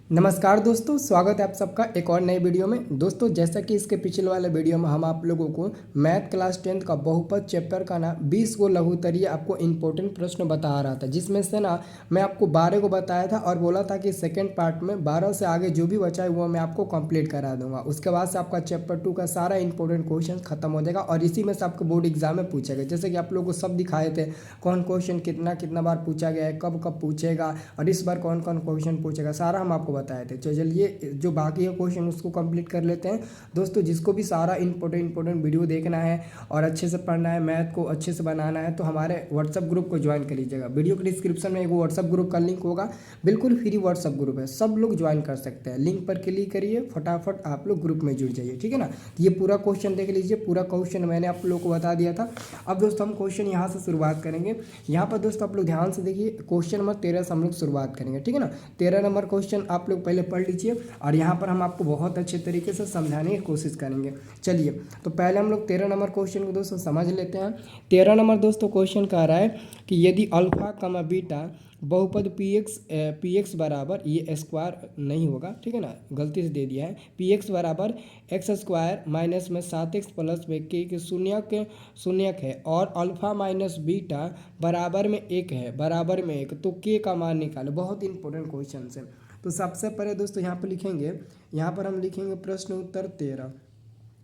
नमस्कार दोस्तों, स्वागत है आप सबका एक और नई वीडियो में। दोस्तों, जैसा कि इसके पिछले वाले वीडियो में हम आप लोगों को मैथ क्लास 10th का बहुपद चैप्टर का 20 को लघुत्तरीय आपको इंपॉर्टेंट प्रश्न बता रहा था, जिसमें से मैं आपको 12 को बताया था और बोला था कि सेकंड पार्ट में 12 से आगे जो भी बचा है वो मैं आपको कंप्लीट करा दूंगा। उसके बाद से आपका चैप्टर 2 का सारा इंपॉर्टेंट क्वेश्चन खत्म हो जाएगा और इसी में से आपको बोर्ड एग्जाम में पूछेगा। जैसे कि आप लोगों को सब दिखाए थे कौन क्वेश्चन कितना कितना बार पूछा गया है, कब कब पूछेगा और इस बार कौन कौन क्वेश्चन पूछेगा, सारा हम आपको बताए थे। तो चलिए जो बाकी है क्वेश्चन उसको कंप्लीट कर लेते हैं। दोस्तों, जिसको भी सारा इंपॉर्टेंट वीडियो देखना है और अच्छे से पढ़ना है, मैथ को अच्छे से बनाना है, तो हमारे व्हाट्सअप ग्रुप को ज्वाइन कर लीजिएगा। वीडियो के डिस्क्रिप्शन में एक व्हाट्सअप ग्रुप का लिंक होगा, बिल्कुल फ्री व्हाट्सअप ग्रुप है, सब लोग ज्वाइन कर सकते हैं। लिंक पर क्लिक करिए, फटाफट आप लोग ग्रुप में जुड़ जाइए, ठीक है ना। ये पूरा क्वेश्चन देख लीजिए, पूरा क्वेश्चन मैंने आप लोगों को बता दिया था। अब दोस्तों हम क्वेश्चन यहाँ से शुरुआत करेंगे। यहाँ पर दोस्तों आप लोग ध्यान से देखिए, क्वेश्चन नंबर 13 से हम लोग शुरुआत करेंगे, ठीक है ना। 13 नंबर क्वेश्चन आप लोग पहले पढ़ लीजिए और यहाँ पर हम आपको बहुत अच्छे तरीके से समझाने की कोशिश करेंगे। चलिए, तो पहले हम लोग 13 नंबर क्वेश्चन को दोस्तों समझ लेते हैं। 13 नंबर दोस्तों क्वेश्चन कह रहा है कि यदि अल्फा कमा बीटा बहुपद पी एक्स बराबर, ये स्क्वायर नहीं होगा, ठीक है ना, गलती से दे दिया है, पी एक्स बराबर एक्स स्क्वायर माइनस में 7x प्लस में के शून्यक है और अल्फा माइनस बीटा बराबर में 1 है, बराबर में 1, तो के का मान निकालो। बहुत इंपॉर्टेंट क्वेश्चन है। तो सबसे पहले दोस्तों यहाँ पर लिखेंगे, यहाँ पर हम लिखेंगे प्रश्न उत्तर 13।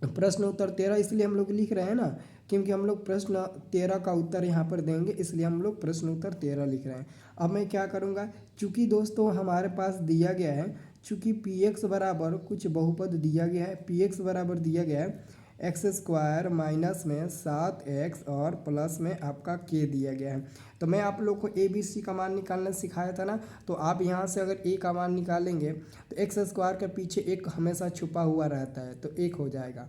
प्रश्न उत्तर 13 इसलिए हम लोग लिख रहे हैं ना, क्योंकि हम लोग प्रश्न 13 का उत्तर यहाँ पर देंगे, इसलिए हम लोग प्रश्न उत्तर 13 लिख रहे हैं। अब मैं क्या करूँगा, चूँकि दोस्तों हमारे पास दिया गया है, चूँकि पी एक्स बराबर कुछ बहुपद दिया गया है, पी एक्स बराबर दिया गया है एक्स स्क्वायर माइनस में 7x और प्लस में आपका के दिया गया है। तो मैं आप लोग को ए बी सी का मान निकालना सिखाया था ना, तो आप यहाँ से अगर ए का मान निकालेंगे तो एक्स स्क्वायर के पीछे एक हमेशा छुपा हुआ रहता है, तो 1 हो जाएगा।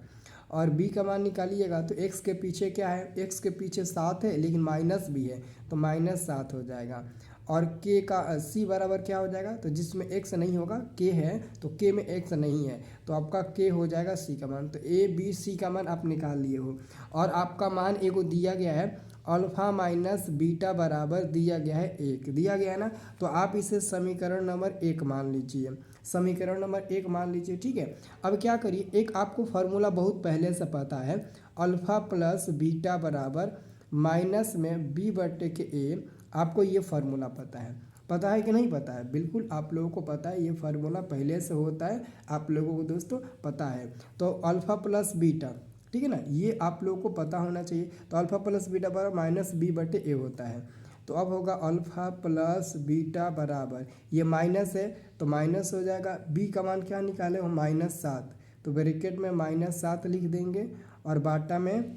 और बी का मान निकालिएगा तो एक्स के पीछे क्या है, एक्स के पीछे 7 है लेकिन माइनस भी है, तो -7 हो जाएगा। और के का सी बराबर क्या हो जाएगा, तो जिसमें एक्स नहीं होगा के है, तो के में एक्स नहीं है, तो आपका के हो जाएगा सी का मान। तो ए बी सी का मान आप निकाल लिए हो और आपका मान एगो दिया गया है अल्फा माइनस बीटा बराबर दिया गया है 1, दिया गया है ना। तो आप इसे समीकरण नंबर 1 मान लीजिए, समीकरण नंबर 1 मान लीजिए, ठीक है। अब क्या करिए, एक आपको फार्मूला बहुत पहले से पता है, अल्फा प्लस बीटा बराबर माइनस में बी बटे के ए, आपको ये फार्मूला पता है कि नहीं पता है? बिल्कुल आप लोगों को पता है, ये फार्मूला पहले से होता है, आप लोगों को दोस्तों पता है। तो अल्फा प्लस बीटा, ठीक है ना, ये आप लोगों को पता होना चाहिए। तो अल्फा प्लस बीटा बराबर माइनस बी बटे ए होता है। तो अब होगा अल्फा प्लस बीटा बराबर, ये माइनस है तो माइनस हो जाएगा, बी का मान क्या निकाले हो, -7, तो ब्रैकेट में -7 लिख देंगे और बाटा में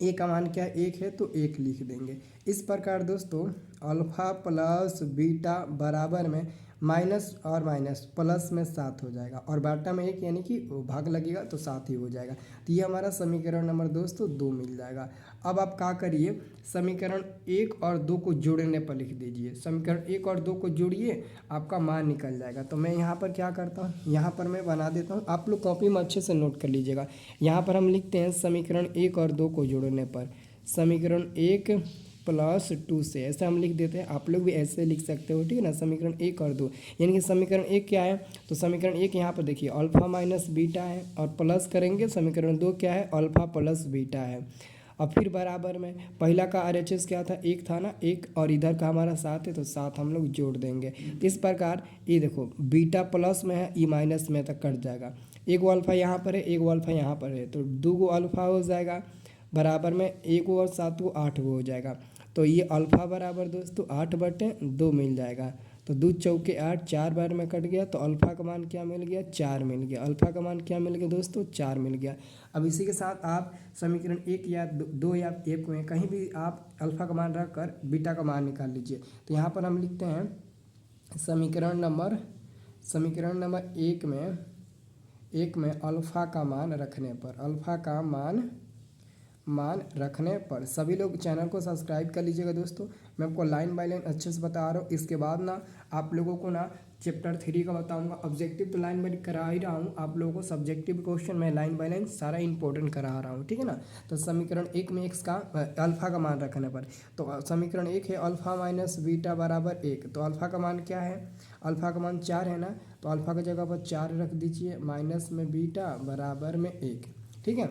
ए का मान क्या 1 है, तो 1 लिख देंगे। इस प्रकार दोस्तों अल्फा प्लस बीटा बराबर में माइनस और माइनस प्लस में 7 हो जाएगा और बाटा में 1 यानी कि भाग लगेगा तो 7 ही हो जाएगा। तो ये हमारा समीकरण नंबर दोस्तों 2 मिल जाएगा। अब आप क्या करिए, समीकरण 1 और 2 को जोड़ने पर लिख दीजिए, समीकरण 1 और 2 को जोड़िए, आपका मान निकल जाएगा। तो मैं यहाँ पर क्या करता हूँ, यहाँ पर मैं बना देता हूँ, आप लोग कॉपी में अच्छे से नोट कर लीजिएगा। यहाँ पर हम लिखते हैं समीकरण 1 और 2 को जोड़ने पर समीकरण 1 प्लस 2 से, ऐसे हम लिख देते हैं, आप लोग भी ऐसे लिख सकते हो, ठीक है ना। समीकरण 1 और 2 यानी कि समीकरण 1 क्या है, तो समीकरण 1 यहाँ पर देखिए अल्फा माइनस बीटा है और प्लस करेंगे, समीकरण 2 क्या है, अल्फा प्लस बीटा है। अब फिर बराबर में पहला का RHS क्या था, 1 था ना, 1 और इधर का हमारा 7 है, तो 7 हम लोग जोड़ देंगे। इस प्रकार ये देखो बीटा प्लस में है, ई माइनस में तक कट जाएगा, एक वो अल्फा यहाँ पर है, एक वो अल्फा यहाँ पर है, तो 2 अल्फा हो जाएगा, बराबर में 1 और 7 8 हो जाएगा। तो ये अल्फा बराबर दोस्तों 8/2 मिल जाएगा। तो 2 चौके 8, 4 बार में कट गया, तो अल्फा का मान क्या मिल गया, 4 मिल गया। अल्फा का मान क्या मिल गया दोस्तों, 4 मिल गया। अब इसी के साथ आप समीकरण 1 या 2 या 1 में कहीं भी आप अल्फा का मान रख कर बीटा का मान निकाल लीजिए। तो यहाँ पर हम लिखते हैं समीकरण नंबर 1 में अल्फा का मान रखने पर, अल्फा का मान रखने पर, सभी लोग चैनल को सब्सक्राइब कर लीजिएगा दोस्तों। मैं आपको लाइन बाय लाइन अच्छे से बता रहा हूँ। इसके बाद आप लोगों को चैप्टर 3 का बताऊंगा। ऑब्जेक्टिव तो लाइन बाय करा ही रहा हूँ आप लोगों को, सब्जेक्टिव क्वेश्चन मैं लाइन बाय लाइन सारा इंपॉर्टेंट करा रहा हूँ, ठीक है ना। तो समीकरण 1 में एक्स का अल्फा का मान रखने पर, तो समीकरण 1 है अल्फा माइनस बीटा बराबर 1। तो अल्फा का मान क्या है, अल्फा का मान 4 है ना, तो अल्फा की जगह पर 4 रख दीजिए, माइनस में बीटा बराबर में 1, ठीक है।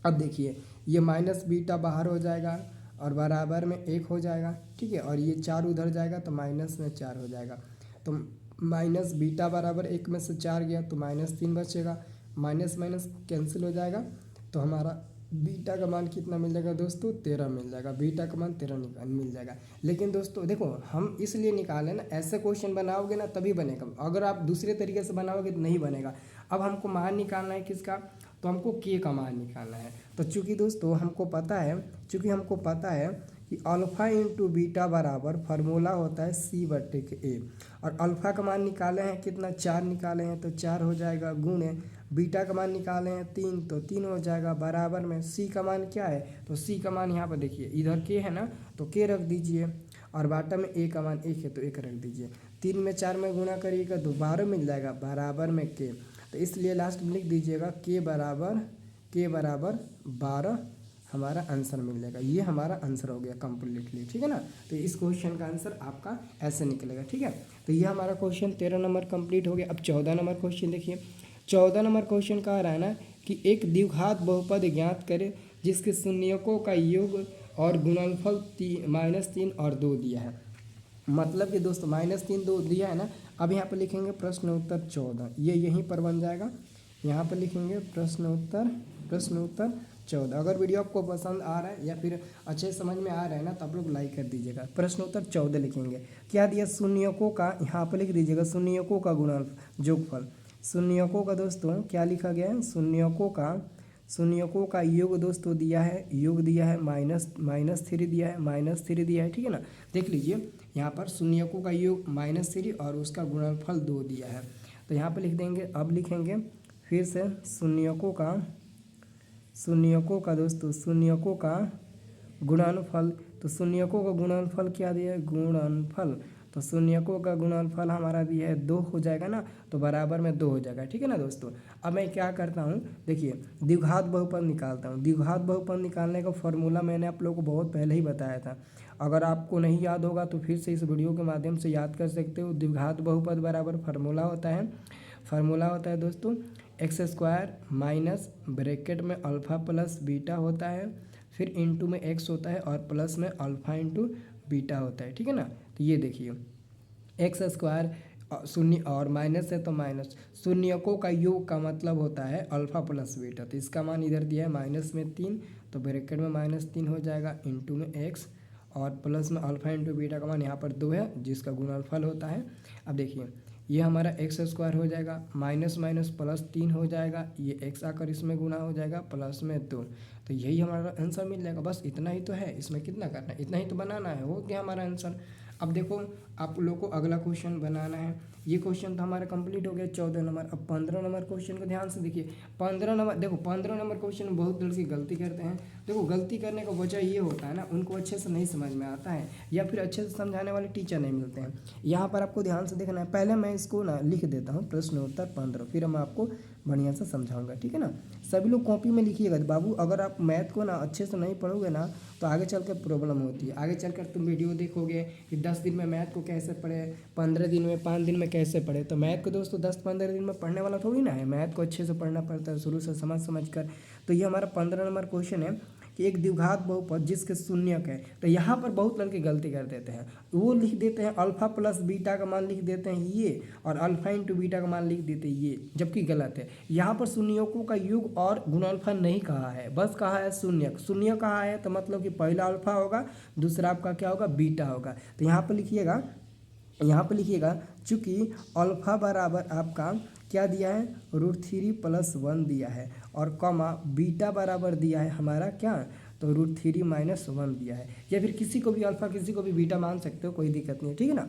अब देखिए ये माइनस बीटा बाहर हो जाएगा और बराबर में 1 हो जाएगा, ठीक है। और ये 4 उधर जाएगा तो माइनस में 4 हो जाएगा। तो माइनस बीटा बराबर 1 में से 4 गया तो -3 बचेगा, माइनस माइनस कैंसिल हो जाएगा। तो हमारा बीटा का मान कितना मिल जाएगा दोस्तों, 13 मिल जाएगा। बीटा का मान 13 मिल जाएगा। लेकिन दोस्तों देखो हम इसलिए निकालें ना, ऐसे क्वेश्चन बनाओगे ना तभी बनेगा, अगर आप दूसरे तरीके से बनाओगे तो नहीं बनेगा। अब हमको मान निकालना है किसका, तो हमको के का मान निकालना है। तो चूँकि दोस्तों हमको पता है कि अल्फ़ा इंटू बीटा बराबर फार्मूला होता है C/A, और अल्फ़ा का मान निकाले हैं कितना, 4 निकाले हैं तो 4 हो जाएगा, गुणे बीटा का मान निकाले हैं 3 तो 3 हो जाएगा, बराबर में C का मान क्या है, तो C का मान यहाँ पर देखिए इधर के है ना, तो के रख दीजिए, और बाटा में A का मान 1 है तो 1 रख दीजिए। 3 में 4 में गुणा करिएगा तो 12 मिल जाएगा, बराबर में के। तो इसलिए लास्ट में लिख दीजिएगा के बराबर 12 हमारा आंसर मिल जाएगा। ये हमारा आंसर हो गया कम्प्लीटली, ठीक है ना। तो इस क्वेश्चन का आंसर आपका ऐसे निकलेगा, ठीक है। तो ये हमारा क्वेश्चन 13 नंबर कंप्लीट हो गया। अब 14 नंबर क्वेश्चन देखिए। 14 नंबर क्वेश्चन कह रहा है ना कि एक द्विघात बहुपद ज्ञात करें जिसके शून्यकों का योग और गुणनफल -3 और 2 दिया है। मतलब कि दोस्तों -3 2 दिया है ना। अब यहाँ पर लिखेंगे प्रश्न उत्तर 14, ये यहीं पर बन जाएगा। यहाँ पर लिखेंगे प्रश्न उत्तर 14। अगर वीडियो आपको पसंद आ रहा है या फिर अच्छे समझ में आ रहा है ना तो आप लोग लाइक कर दीजिएगा। प्रश्न उत्तर 14 लिखेंगे। क्या दिया, शून्यकों का, यहाँ पर लिख दीजिएगा शून्यकों का जोगफल। शून्यकों का दोस्तों क्या लिखा गया है, शून्यकों का योग दोस्तों दिया है, योग दिया है -3 दिया है, -3 दिया है, ठीक है ना। देख लीजिए यहाँ पर शून्यकों का योग -3 और उसका गुणनफल 2 दिया है। तो यहाँ पर लिख देंगे। अब लिखेंगे फिर से शून्यकों दोस्तों शून्यकों का गुणनफल। तो शून्यकों का गुणनफल क्या दिया है, गुणनफल। तो शून्यकों का गुणनफल हमारा दिया है 2 हो जाएगा ना, तो बराबर में 2 हो जाएगा, ठीक है ना दोस्तों। अब मैं क्या करता हूँ, देखिए द्विघात बहुपद निकालता हूँ। द्विघात बहुपद निकालने का फॉर्मूला मैंने आप लोगों को बहुत पहले ही बताया था। अगर आपको नहीं याद होगा तो फिर से इस वीडियो के माध्यम से याद कर सकते हो। द्विघात बहुपद बराबर फार्मूला होता है दोस्तों x² माइनस ब्रैकेट में अल्फ़ा प्लस बीटा होता है, फिर इंटू में x होता है और प्लस में अल्फ़ा इंटू बीटा होता है, ठीक है ना। तो ये देखिए x² शून्य और माइनस है तो माइनस, शून्यकों का योग का मतलब होता है अल्फ़ा प्लस बीटा। तो इसका मान इधर दिया है -3, तो ब्रैकेट में -3 हो जाएगा, इंटू में x और प्लस में अल्फ़ा इंटू बीटा का मान यहाँ पर 2 है जिसका गुणनफल होता है। अब देखिए ये हमारा x² हो जाएगा, माइनस माइनस प्लस 3 हो जाएगा, ये x आकर इसमें गुना हो जाएगा प्लस में 2। तो यही हमारा आंसर मिल जाएगा। बस इतना ही तो है, इसमें कितना करना है, इतना ही तो बनाना है, हो गया हमारा आंसर। अब देखो आप लोग को अगला क्वेश्चन बनाना है। ये क्वेश्चन तो हमारा कंप्लीट हो गया 14 नंबर। अब 15 नंबर क्वेश्चन को ध्यान से देखिए। 15 नंबर देखो, 15 नंबर क्वेश्चन में बहुत लड़के गलती करते हैं। देखो गलती करने का वजह ये होता है ना, उनको अच्छे से नहीं समझ में आता है या फिर अच्छे से समझाने वाले टीचर नहीं मिलते हैं। यहाँ पर आपको ध्यान से देखना है। पहले मैं इसको ना लिख देता हूँ प्रश्न उत्तर 15, फिर मैं आपको बढ़िया से समझाऊंगा, ठीक है ना। सभी लोग कॉपी में लिखिएगा बाबू। अगर आप मैथ को ना अच्छे से नहीं पढ़ोगे ना तो आगे चल कर प्रॉब्लम होती है। आगे चलकर तुम वीडियो देखोगे कि 10 दिन में मैथ को कैसे पढ़े, 15 दिन में, 5 दिन में कैसे पढ़े। तो मैथ को दोस्तों 10-15 दिन में पढ़ने वाला थोड़ी ना है, मैथ को अच्छे से पढ़ना पड़ता है शुरू से समझ कर। तो ये हमारा 15 नंबर क्वेश्चन है कि एक द्विघात बहुपद जिसके शून्यक है। तो यहाँ पर बहुत लड़के गलती कर देते हैं, वो लिख देते हैं अल्फ़ा प्लस बीटा का मान लिख देते हैं ये, और अल्फ़ा इंटू बीटा का मान लिख देते हैं ये, जबकि गलत है। यहाँ पर शून्यकों का योग और गुणनफल नहीं कहा है, बस कहा है शून्यक। शून्य कहा है तो मतलब कि पहला अल्फ़ा होगा, दूसरा आपका क्या होगा, बीटा होगा। तो यहाँ पर लिखिएगा चूँकि अल्फ़ा बराबर आपका क्या दिया है, √3 + 1 दिया है, और कॉमा बीटा बराबर दिया है हमारा क्या, तो √3 - 1 दिया है। या फिर किसी को भी अल्फ़ा किसी को भी बीटा मान सकते हो, कोई दिक्कत नहीं है, ठीक है ना।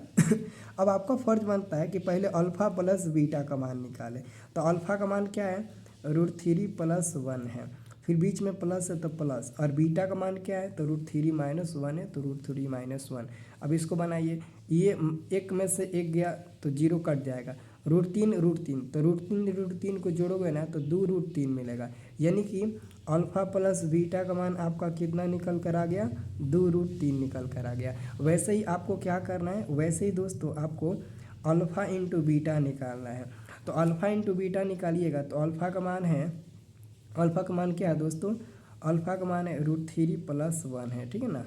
अब आपका फ़र्ज बनता है कि पहले अल्फ़ा प्लस बीटा का मान निकालें। तो अल्फ़ा का मान क्या है, √3 + 1 है, फिर बीच में प्लस है तो प्लस, और बीटा का मान क्या है, तो √3 - 1 है, तो √3 - 1। अब इसको बनाइए, ये एक में से एक गया तो 0 कट जाएगा। √3 तो √3 को जोड़ोगे ना तो 2√3 मिलेगा। यानी कि अल्फ़ा प्लस बीटा का मान आपका कितना निकल कर आ गया, 2√3 निकल कर आ गया। वैसे ही आपको क्या करना है, वैसे ही दोस्तों आपको अल्फ़ा इंटू बीटा निकालना है। तो अल्फ़ा इंटू बीटा निकालिएगा तो अल्फ़ा का मान है, अल्फ़ा का मान क्या है दोस्तों, अल्फ़ा का मान है √3 + 1 है, ठीक है ना,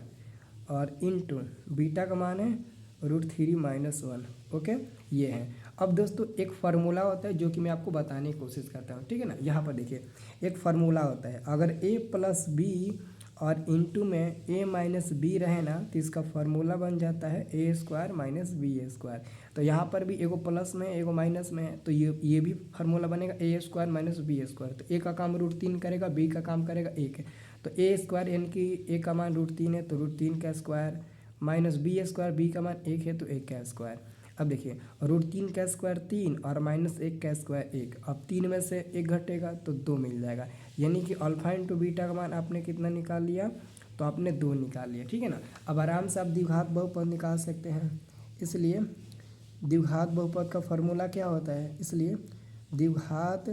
और इंटू बीटा का मान है √3 - 1। ओके, ये है। अब दोस्तों एक फार्मूला होता है जो कि मैं आपको बताने की कोशिश करता हूँ, ठीक है ना। यहाँ पर देखिए एक फार्मूला होता है, अगर a + b और इंटू में a - b रहे ना तो इसका फार्मूला बन जाता है a² - b²। तो यहाँ पर भी एगो प्लस में एगो माइनस में है, तो ये भी फार्मूला बनेगा a² - b²। तो a का काम √3 करेगा, b का काम करेगा 1 है, तो a² यानी कि a का मान √3 है तो √3 का स्क्वायर माइनस b², b का मान 1 है तो 1 का स्क्वायर। अब देखिए √3 का स्क्वायर 3 और -1 का स्क्वायर 1। अब 3 में से 1 घटेगा तो 2 मिल जाएगा। यानी कि अल्फ़ा इंटू बीटा का मान आपने कितना निकाल लिया, तो आपने 2 निकाल लिया, ठीक है ना। अब आराम से आप द्विघात बहुपद निकाल सकते हैं। इसलिए द्विघात बहुपद का फार्मूला क्या होता है, इसलिए द्विघात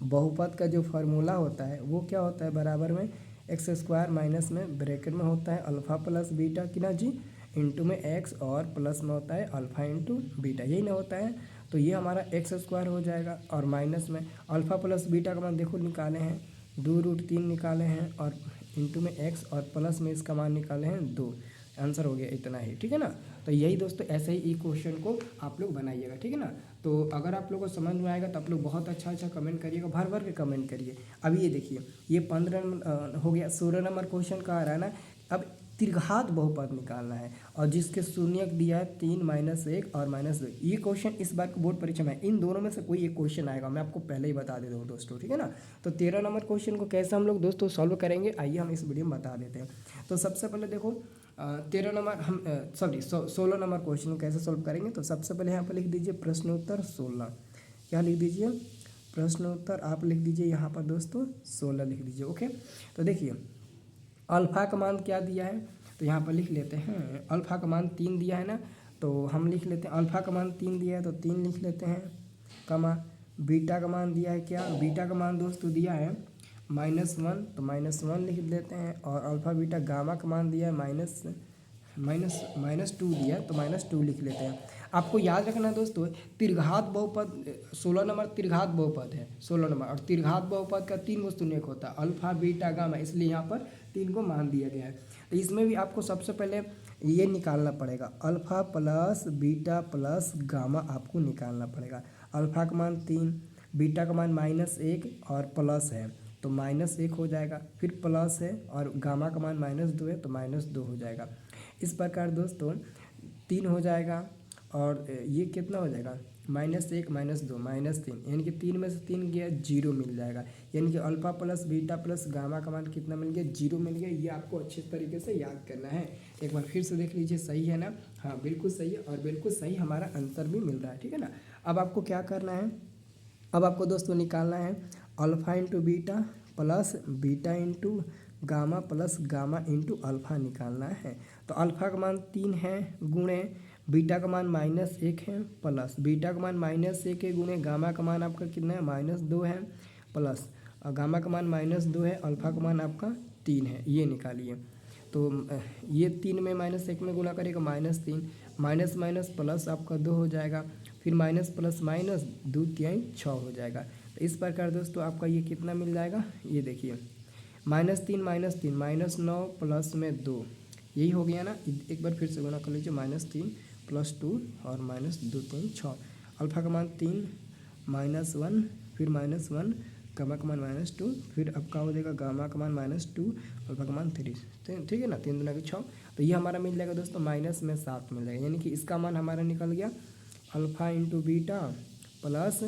बहुपद का जो फार्मूला होता है वो क्या होता है, बराबर में x² माइनस में ब्रैकेट में होता है अल्फ़ा प्लस बीटा की ना जी, इंटू में x और प्लस में होता है अल्फ़ा इंटू बीटा, यही ना होता है। तो ये हमारा x² हो जाएगा और माइनस में अल्फ़ा प्लस बीटा का मान देखो निकाले हैं 2√3 निकाले हैं, और इंटू में x और प्लस में इसका मान निकाले हैं 2। आंसर हो गया इतना ही, ठीक है ना। तो यही दोस्तों ऐसे ही क्वेश्चन को आप लोग बनाइएगा, ठीक है ना। तो अगर आप लोगों को समझ में आएगा तो आप लोग बहुत अच्छा कमेंट करिएगा, भर भर के कमेंट करिए। अभी ये देखिए ये 15 हो गया, 16 नंबर क्वेश्चन का आ रहा है ना। अब त्रिघात बहुपद निकालना है और जिसके शून्यक दिया है 3 - 1 और -2। ये क्वेश्चन इस बार बोर्ड परीक्षा में इन दोनों में से कोई एक क्वेश्चन आएगा, मैं आपको पहले ही बता देता हूँ दोस्तों, ठीक है ना। तो 13 नंबर क्वेश्चन को कैसे हम लोग दोस्तों सॉल्व करेंगे, आइए हम इस वीडियो में बता देते हैं। तो सबसे पहले देखो 13 नंबर हम 16 नंबर क्वेश्चन कैसे सॉल्व करेंगे। तो सबसे पहले यहाँ पर लिख दीजिए प्रश्न उत्तर 16। क्या लिख दीजिए, प्रश्न उत्तर आप लिख दीजिए यहाँ पर दोस्तों 16 लिख दीजिए। ओके, तो देखिए अल्फ़ा का मान क्या दिया है, तो यहाँ पर लिख लेते हैं अल्फ़ा का मान 3 दिया है ना, तो हम लिख लेते हैं अल्फ़ा का मान 3 दिया है तो 3 लिख लेते हैं, कमा बीटा का मान दिया है क्या, बीटा का मान दोस्तों दिया है -1 तो -1 लिख देते हैं, और अल्फ़ा बीटा गामा का मान दिया है -2 दिया है तो -2 लिख लेते हैं। आपको याद रखना दोस्तों त्रिघात बहुपद 16 नंबर त्रिघात बहुपद है 16 नंबर, और त्रिघात बहुपद का 3 गो शून्यक होता है अल्फ़ा बीटा गामा, इसलिए यहाँ पर 3 को मान दिया गया है। तो इसमें भी आपको सबसे पहले ये निकालना पड़ेगा alpha plus beta plus gamma आपको निकालना पड़ेगा। अल्फ़ा का मान 3, बीटा का मान -1 और प्लस है तो -1 हो जाएगा, फिर प्लस है और गामा का मान -2 है तो -2 हो जाएगा। इस प्रकार दोस्तों 3 हो जाएगा और ये कितना हो जाएगा -1 -2 -3, यानी कि 3 में से 3 गया 0 मिल जाएगा। यानी कि alpha plus beta plus gamma का मान कितना मिल गया, 0 मिल गया। ये आपको अच्छे तरीके से याद करना है। एक बार फिर से देख लीजिए, सही है ना, हाँ बिल्कुल सही है, और बिल्कुल सही हमारा आंसर भी मिल रहा है, ठीक है ना। अब आपको क्या करना है, अब आपको दोस्तों निकालना है alpha into beta plus beta into gamma plus gamma into alpha निकालना है। तो अल्फ़ा का मान 3 है गुणे बीटा का मान -1 है प्लस बीटा का मान -1 है गुणे गामा का मान आपका कितना है -2 है प्लस गामा का मान -2 है, अल्फ़ा का मान आपका 3 है, ये निकालिए। तो ये 3 में -1 में गुणा करेगा -3, माइनस माइनस प्लस आपका 2 हो जाएगा, फिर माइनस प्लस माइनस 2 3 6 हो जाएगा। तो इस प्रकार दोस्तों आपका ये कितना मिल जाएगा, ये देखिए -3 -9 प्लस में 2, यही हो गया ना। एक बार फिर से गुणा कर लीजिए, -3 + 2 और -2 3 6, अल्फ़ा का मान 3 -1 फिर -1 गामा का मान -2, फिर आपका हो जाएगा गामा का मान -2 अल्फ़ा का मान 3, ठीक है ना, 3 दूना 6। तो ये हमारा मिल जाएगा दोस्तों माइनस में 7 मिल जाएगा, यानी कि इसका मान हमारा निकल गया alpha into beta plus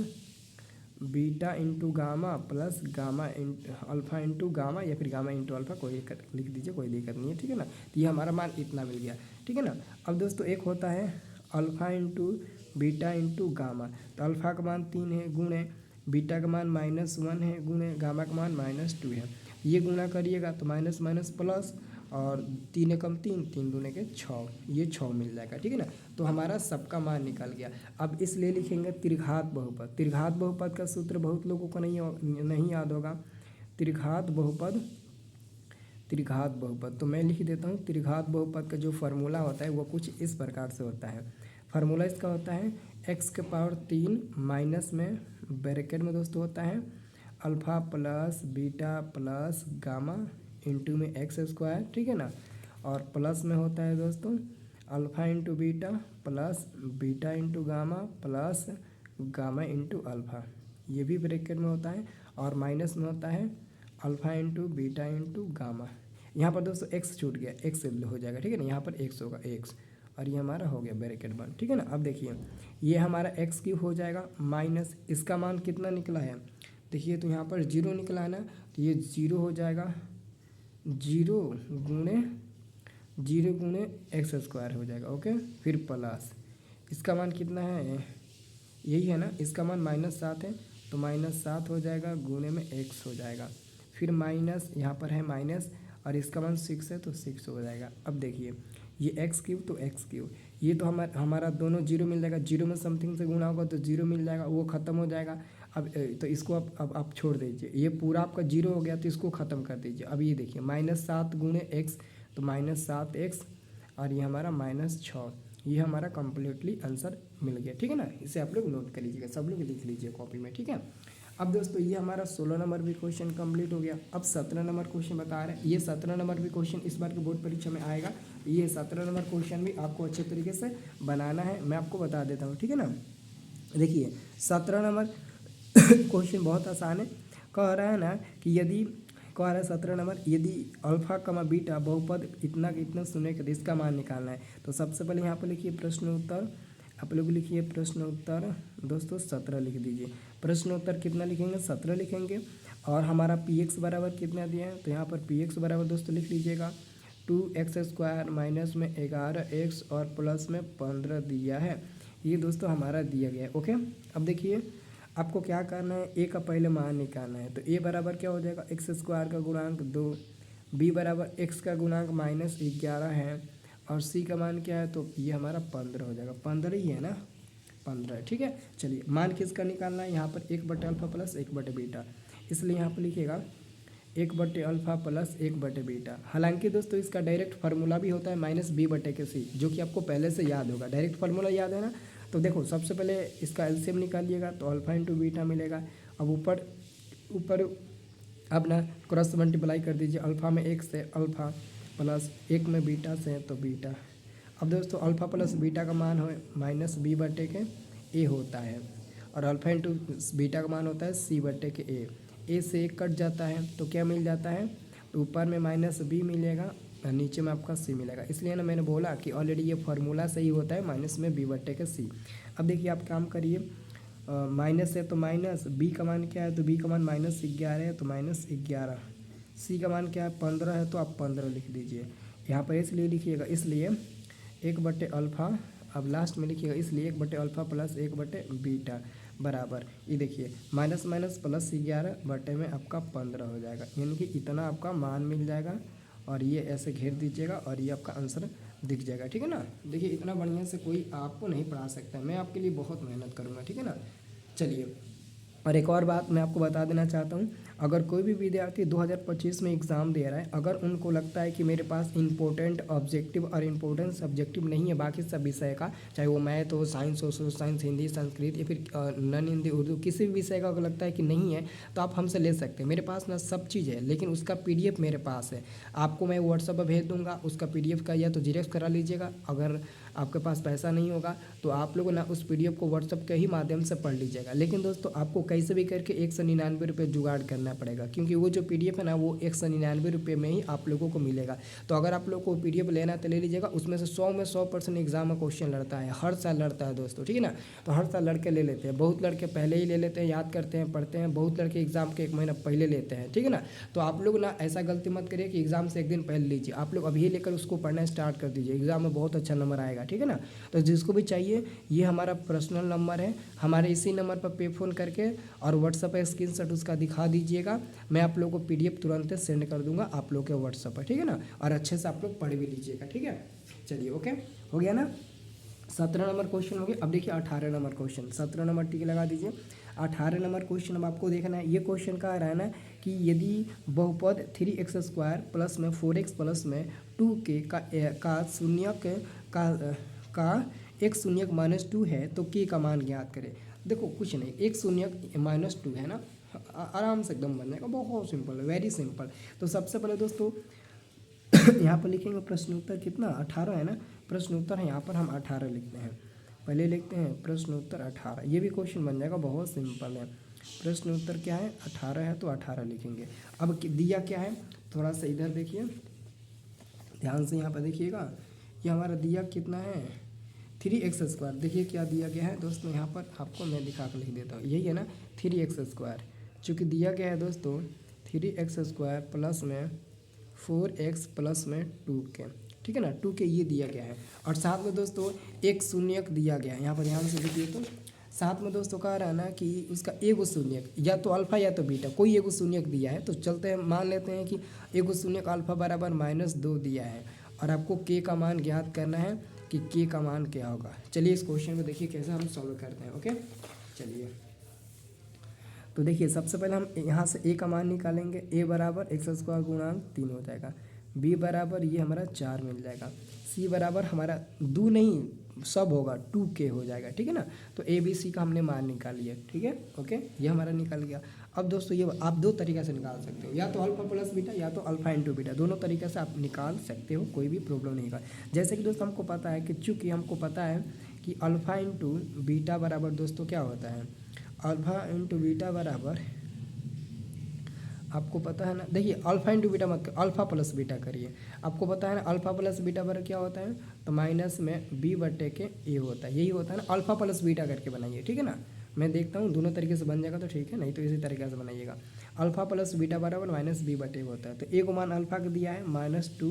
beta into gamma plus gamma alpha into gamma या फिर गामा इंटू अल्फ़ा, कोई लिख दीजिए, कोई दिक्कत नहीं है, ठीक है ना। तो ये हमारा मान इतना मिल गया, ठीक है ना। अब दोस्तों एक होता है alpha into beta into gamma, तो अल्फ़ा का मान 3 है गुणे बीटा का मान -1 है गुणे गामा का मान -2 है, ये गुणा करिएगा तो माइनस माइनस प्लस और 3 एकम 3, 3 दूने के 6, ये 6 मिल जाएगा, ठीक है ना। तो हमारा सबका मान निकल गया। अब इसलिए लिखेंगे त्रिघात बहुपद। त्रिघात बहुपद का सूत्र बहुत लोगों को नहीं याद होगा। त्रिघात बहुपद, त्रिघात बहुपद तो मैं लिख देता हूँ। त्रिघात बहुपद का जो फार्मूला होता है वो कुछ इस प्रकार से होता है। फार्मूला इसका होता है x के पावर 3 माइनस में ब्रैकेट में दोस्तों होता है alpha plus beta plus gamma into में एक्स स्क्वायर, ठीक है ना। और प्लस में होता है दोस्तों alpha into beta plus beta into gamma plus gamma into alpha, ये भी ब्रैकेट में होता है। और माइनस में होता है alpha into beta into gamma. यहाँ पर दोस्तों एक्स छूट गया, एक्स हो जाएगा, ठीक है ना। यहाँ पर एक्स होगा, एक्स, और ये हमारा हो गया ब्रैकेट बंद, ठीक है ना। अब देखिए ये हमारा एक्स क्यूब हो जाएगा माइनस इसका मान कितना निकला है, देखिए तो यहाँ पर 0 निकला है ना, तो ये 0 हो जाएगा, 0 गुणे एक्स स्क्वायर हो जाएगा, ओके। फिर प्लस इसका मान कितना है, यही है ना, इसका मान -7 है, तो -7 हो जाएगा गुणे में एक्स हो जाएगा। फिर माइनस यहाँ पर है माइनस, और इसका मान 6 है तो 6 हो जाएगा। अब देखिए ये एक्स क्यूब तो एक्स क्यूब, ये तो हमारा दोनों 0 मिल जाएगा, 0 में समथिंग से गुणा होगा तो 0 मिल जाएगा, वो ख़त्म हो जाएगा। अब तो इसको अब आप छोड़ दीजिए, ये पूरा आपका 0 हो गया तो इसको ख़त्म कर दीजिए। अब ये देखिए -7 गुणे एक्स तो -7x, और ये हमारा -6, ये हमारा कम्प्लीटली आंसर मिल गया, ठीक है ना। इसे आप लोग नोट कर लीजिएगा, सब लोग लिख लीजिए कॉपी में, ठीक है। अब दोस्तों ये हमारा 16 नंबर भी क्वेश्चन कंप्लीट हो गया। अब 17 नंबर क्वेश्चन बता रहे हैं, ये 17 नंबर भी क्वेश्चन इस बार के बोर्ड परीक्षा में आएगा। ये 17 नंबर क्वेश्चन भी आपको अच्छे तरीके से बनाना है, मैं आपको बता देता हूँ, ठीक है ना। देखिए 17 नंबर क्वेश्चन बहुत आसान है। कह रहा है ना कि यदि कह रहा है 17 नंबर, यदि अल्फा कमा बीटा बहुपद इतना कितना सुने के इसका मान निकालना है। तो सबसे पहले यहाँ पर लिखिए प्रश्न उत्तर, आप लोग लिखिए प्रश्न उत्तर दोस्तों 17 लिख दीजिए। प्रश्न उत्तर कितना लिखेंगे, 17 लिखेंगे। और हमारा px बराबर कितना दिया है, तो यहाँ पर px बराबर दोस्तों लिख लीजिएगा 2x² माइनस में 11x और प्लस में 15 दिया है, ये दोस्तों हमारा दिया गया है, ओके। अब देखिए आपको क्या करना है, ए का पहले मान निकालना है। तो ए बराबर क्या हो जाएगा, x² का गुणांक 2, बी बराबर x का गुणांक -11 है, और सी का मान क्या है, तो ये हमारा 15 हो जाएगा, 15 ही है ना, 15 है, ठीक है। चलिए मान किसका निकालना है, यहाँ पर 1/अल्फा प्लस 1/बीटा, इसलिए यहाँ पर लिखिएगा 1/अल्फा प्लस 1/बीटा। हालांकि दोस्तों इसका डायरेक्ट फार्मूला भी होता है -b/c, जो कि आपको पहले से याद होगा, डायरेक्ट फार्मूला याद है ना। तो देखो सबसे पहले इसका एलसीएम निकालिएगा तो अल्फा इंटू बीटा मिलेगा। अब ऊपर अब ना क्रॉस मल्टीप्लाई कर दीजिए, अल्फ़ा में 1 से अल्फ़ा प्लस 1 में बीटा से तो बीटा। अब दोस्तों अल्फ़ा प्लस बीटा का मान हो -b/a होता है, और अल्फ़ा इंटू बीटा का मान होता है c/a। ए से 1 कट जाता है तो क्या मिल जाता है, तो ऊपर में -b मिलेगा, नीचे में आपका c मिलेगा। इसलिए ना मैंने बोला कि ऑलरेडी ये फार्मूला सही होता है माइनस में b/c। अब देखिए आप काम करिए, माइनस है तो माइनस, b का मान क्या है, तो b का मान -11 है तो -11, c का मान क्या है 15 है तो आप 15 लिख दीजिए। यहाँ पर इसलिए लिखिएगा, इसलिए 1/अल्फ़ा, अब लास्ट में लिखिएगा इसलिए 1/अल्फ़ा प्लस 1/बीटा बराबर, ये देखिए माइनस माइनस प्लस 11 बटे में आपका 15 हो जाएगा, यानी कि इतना आपका मान मिल जाएगा। और ये ऐसे घेर दीजिएगा और ये आपका आंसर दिख जाएगा, ठीक है ना। देखिए इतना बढ़िया से कोई आपको नहीं पढ़ा सकता, मैं आपके लिए बहुत मेहनत करूँगा, ठीक है ना। चलिए, और एक और बात मैं आपको बता देना चाहता हूँ, अगर कोई भी विद्यार्थी 2025 में एग्ज़ाम दे रहा है, अगर उनको लगता है कि मेरे पास इंपॉर्टेंट ऑब्जेक्टिव और इम्पोर्टेंट सब्जेक्टिव नहीं है बाकी सब विषय का, चाहे वो मैथ हो, science, social science, Hindi, Sanskrit या फिर नॉन हिंदी, उर्दू, किसी भी विषय का अगर लगता है कि नहीं है तो आप हमसे ले सकते हैं। मेरे पास ना सब चीज़ है, लेकिन उसका PDF मेरे पास है, आपको मैं व्हाट्सएप पर भेज दूँगा, उसका PDF का या तो जेरॉक्स करा लीजिएगा। अगर आपके पास पैसा नहीं होगा तो आप लोग ना उस PDF को व्हाट्सएप के ही माध्यम से पढ़ लीजिएगा। लेकिन दोस्तों आपको कैसे भी करके 199 रुपये जुगाड़ करना पड़ेगा, क्योंकि वो जो PDF है ना वो 199 रुपये में ही आप लोगों को मिलेगा। तो अगर आप लोग को PDF लेना तो ले लीजिएगा, उसमें से 100 में 100% एग्जाम में क्वेश्चन लड़ता है, हर साल लड़ता है दोस्तों, ठीक है ना। तो हर साल लड़के ले लेते हैं, बहुत लड़के पहले ही ले लेते हैं, याद करते हैं, पढ़ते हैं, बहुत लड़के एग्जाम के 1 महीना पहले लेते हैं, ठीक है ना। तो आप लोग ना ऐसा गलती मत करिए कि एग्जाम से 1 दिन पहले लीजिए, आप लोग अभी लेकर उसको पढ़ना स्टार्ट कर दीजिए, एग्जाम में बहुत अच्छा नंबर आएगा, ठीक है ना। तो जिसको भी चाहिए चलिए, ये हमारा पर्सनल नंबर है, हमारे इसी नंबर पर पे फ़ोन करके और व्हाट्सएप पर स्क्रीनशॉट उसका दिखा दीजिएगा। मैं आप लोगों को PDF तुरंत सेंड कर दूंगा आप लोग के व्हाट्सएप पर, ठीक है ना। और अच्छे से आप लोग पढ़ भी लीजिएगा, ठीक है। चलिए ओके, हो गया ना। 17 नंबर क्वेश्चन हो गया। अब देखिए 18 नंबर क्वेश्चन, 17 नंबर टिक लगा दीजिए। 18 नंबर क्वेश्चन अब आपको देखना है। ये क्वेश्चन कह रहा है ना कि यदि बहुपद 3x² प्लस में 4x प्लस में 2k का शून्यक का एक शून्यक -2 है तो k का मान ज्ञात करें। देखो कुछ नहीं, एक शून्यक -2 है ना, आराम से एकदम बन जाएगा, बहुत सिंपल है, वेरी सिंपल। तो सबसे पहले दोस्तों यहाँ पर लिखेंगे प्रश्न उत्तर कितना, 18 है ना, प्रश्न उत्तर है यहाँ पर हम 18 लिखते हैं। पहले लिखते हैं प्रश्न उत्तर 18, ये भी क्वेश्चन बन जाएगा, बहुत सिंपल है। प्रश्न उत्तर क्या है, 18 है तो 18 लिखेंगे। अब दिया क्या है, थोड़ा सा इधर देखिए, ध्यान से यहाँ पर देखिएगा, ये हमारा दिया कितना है 3x²। देखिए क्या दिया गया है दोस्तों, यहाँ पर आपको मैं दिखा कर लिख देता हूँ, यही है ना 3x²। चूँकि दिया गया है दोस्तों 3x² प्लस में 4x प्लस में 2k, ठीक है ना, 2k ये दिया गया है। और साथ में दोस्तों एक शून्यक दिया गया है, यहाँ पर ध्यान से देखिए। तो साथ में दोस्तों कह रहा है ना कि उसका एगो शून्यक या तो अल्फा या तो बीटा, कोई एगो शून्यक दिया है। तो चलते हैं, मान लेते हैं कि एगो शून्यक अल्फा बराबर -2 दिया है और आपको k का मान ज्ञात करना है कि k का मान क्या होगा। चलिए इस क्वेश्चन को देखिए कैसे हम सॉल्व करते हैं। ओके चलिए, तो देखिए सबसे पहले हम यहाँ से a का मान निकालेंगे। a बराबर x² गुणांक 3 हो जाएगा, b बराबर ये हमारा 4 मिल जाएगा, c बराबर हमारा 2 नहीं सब होगा 2k हो जाएगा, ठीक है ना। तो a b c का हमने मान निकाल लिया, ठीक है। ओके, ये हमारा निकल गया। अब दोस्तों ये आप दो तरीक़े से निकाल सकते हो, या तो अल्फा प्लस बीटा या तो अल्फा इंटू बीटा, दोनों तरीके से आप निकाल सकते हो, कोई भी प्रॉब्लम नहीं है। जैसे कि दोस्तों हमको पता है कि चूँकि हमको पता है कि अल्फा इंटू बीटा बराबर दोस्तों क्या होता है, अल्फा इंटू बीटा बराबर, आपको पता है ना, देखिए अल्फा इंटू बीटा मत, अल्फा प्लस बीटा करिए। आपको पता है ना अल्फा प्लस बीटा बराबर क्या होता है, तो माइनस में b बटे के a होता है, यही होता है ना। अल्फा प्लस बीटा करके बनाइए, ठीक है ना। मैं देखता हूँ दोनों तरीके से बन जाएगा तो ठीक है, नहीं तो इसी तरीके से बनाइएगा। अल्फा प्लस बीटा बराबर -b बटे होता है। तो a को मान अल्फा का दिया है -2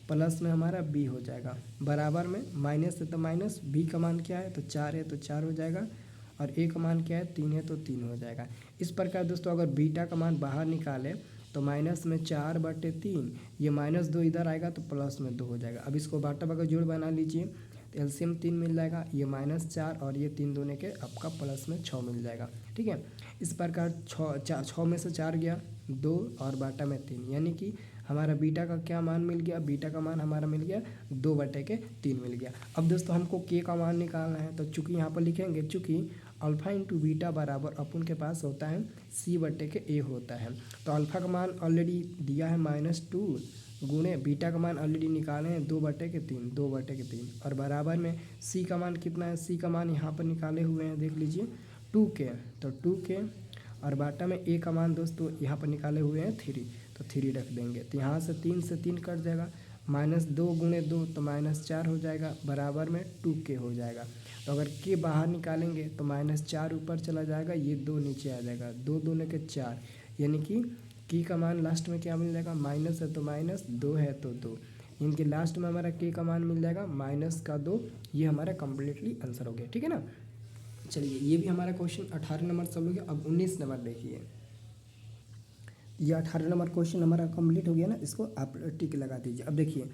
प्लस में हमारा b हो जाएगा, बराबर में माइनस है तो माइनस, b का मान क्या है तो 4 है तो 4 हो जाएगा, और a का मान क्या है 3 है तो 3 हो जाएगा। इस प्रकार दोस्तों अगर बीटा का मान बाहर निकालें तो माइनस में 4 बटे 3, ये -2 इधर आएगा तो प्लस में 2 हो जाएगा। अब इसको बाटा बका जोड़ बना लीजिए, तो एलसीएम 3 मिल जाएगा, ये -4 और ये 3 दोनों के आपका प्लस में 6 मिल जाएगा, ठीक है। इस प्रकार 6 में से 4 गया 2 और बाटा में 3, यानी कि हमारा बीटा का क्या मान मिल गया, बीटा का मान हमारा मिल गया 2 बटे के 3 मिल गया। अब दोस्तों हमको के का मान निकालना है, तो चूँकि यहाँ पर लिखेंगे चूँकि अल्फा इंटू बीटा बराबर अपन के पास होता है c बटे के a होता है। तो अल्फा का मान ऑलरेडी दिया है -2 गुणे बीटा का मान ऑलरेडी निकाले हैं 2 बटे के 3 और बराबर में c का मान कितना है, c का मान यहाँ पर निकाले हुए हैं, देख लीजिए 2k, तो 2k और बाटा में a का मान दोस्तों यहाँ पर निकाले हुए हैं 3, तो 3 रख देंगे। तो यहाँ से 3 से 3 कट जाएगा, -2 गुणे 2 तो -4 हो जाएगा, बराबर में 2k हो जाएगा। तो अगर के बाहर निकालेंगे तो -4 ऊपर चला जाएगा, ये 2 नीचे आ जाएगा, 2 दूने के 4, यानी कि के का मान लास्ट में क्या मिल जाएगा, माइनस है तो माइनस, 2 है तो 2, यानी कि लास्ट में हमारा के का मान मिल जाएगा -2। ये हमारा कम्प्लीटली आंसर हो गया, ठीक है ना। चलिए ये भी हमारा क्वेश्चन 18 नंबर सॉल्व हो गया। अब 19 नंबर देखिए, ये 18 नंबर क्वेश्चन हमारा कंप्लीट हो गया ना, इसको आप टिक लगा दीजिए। अब देखिए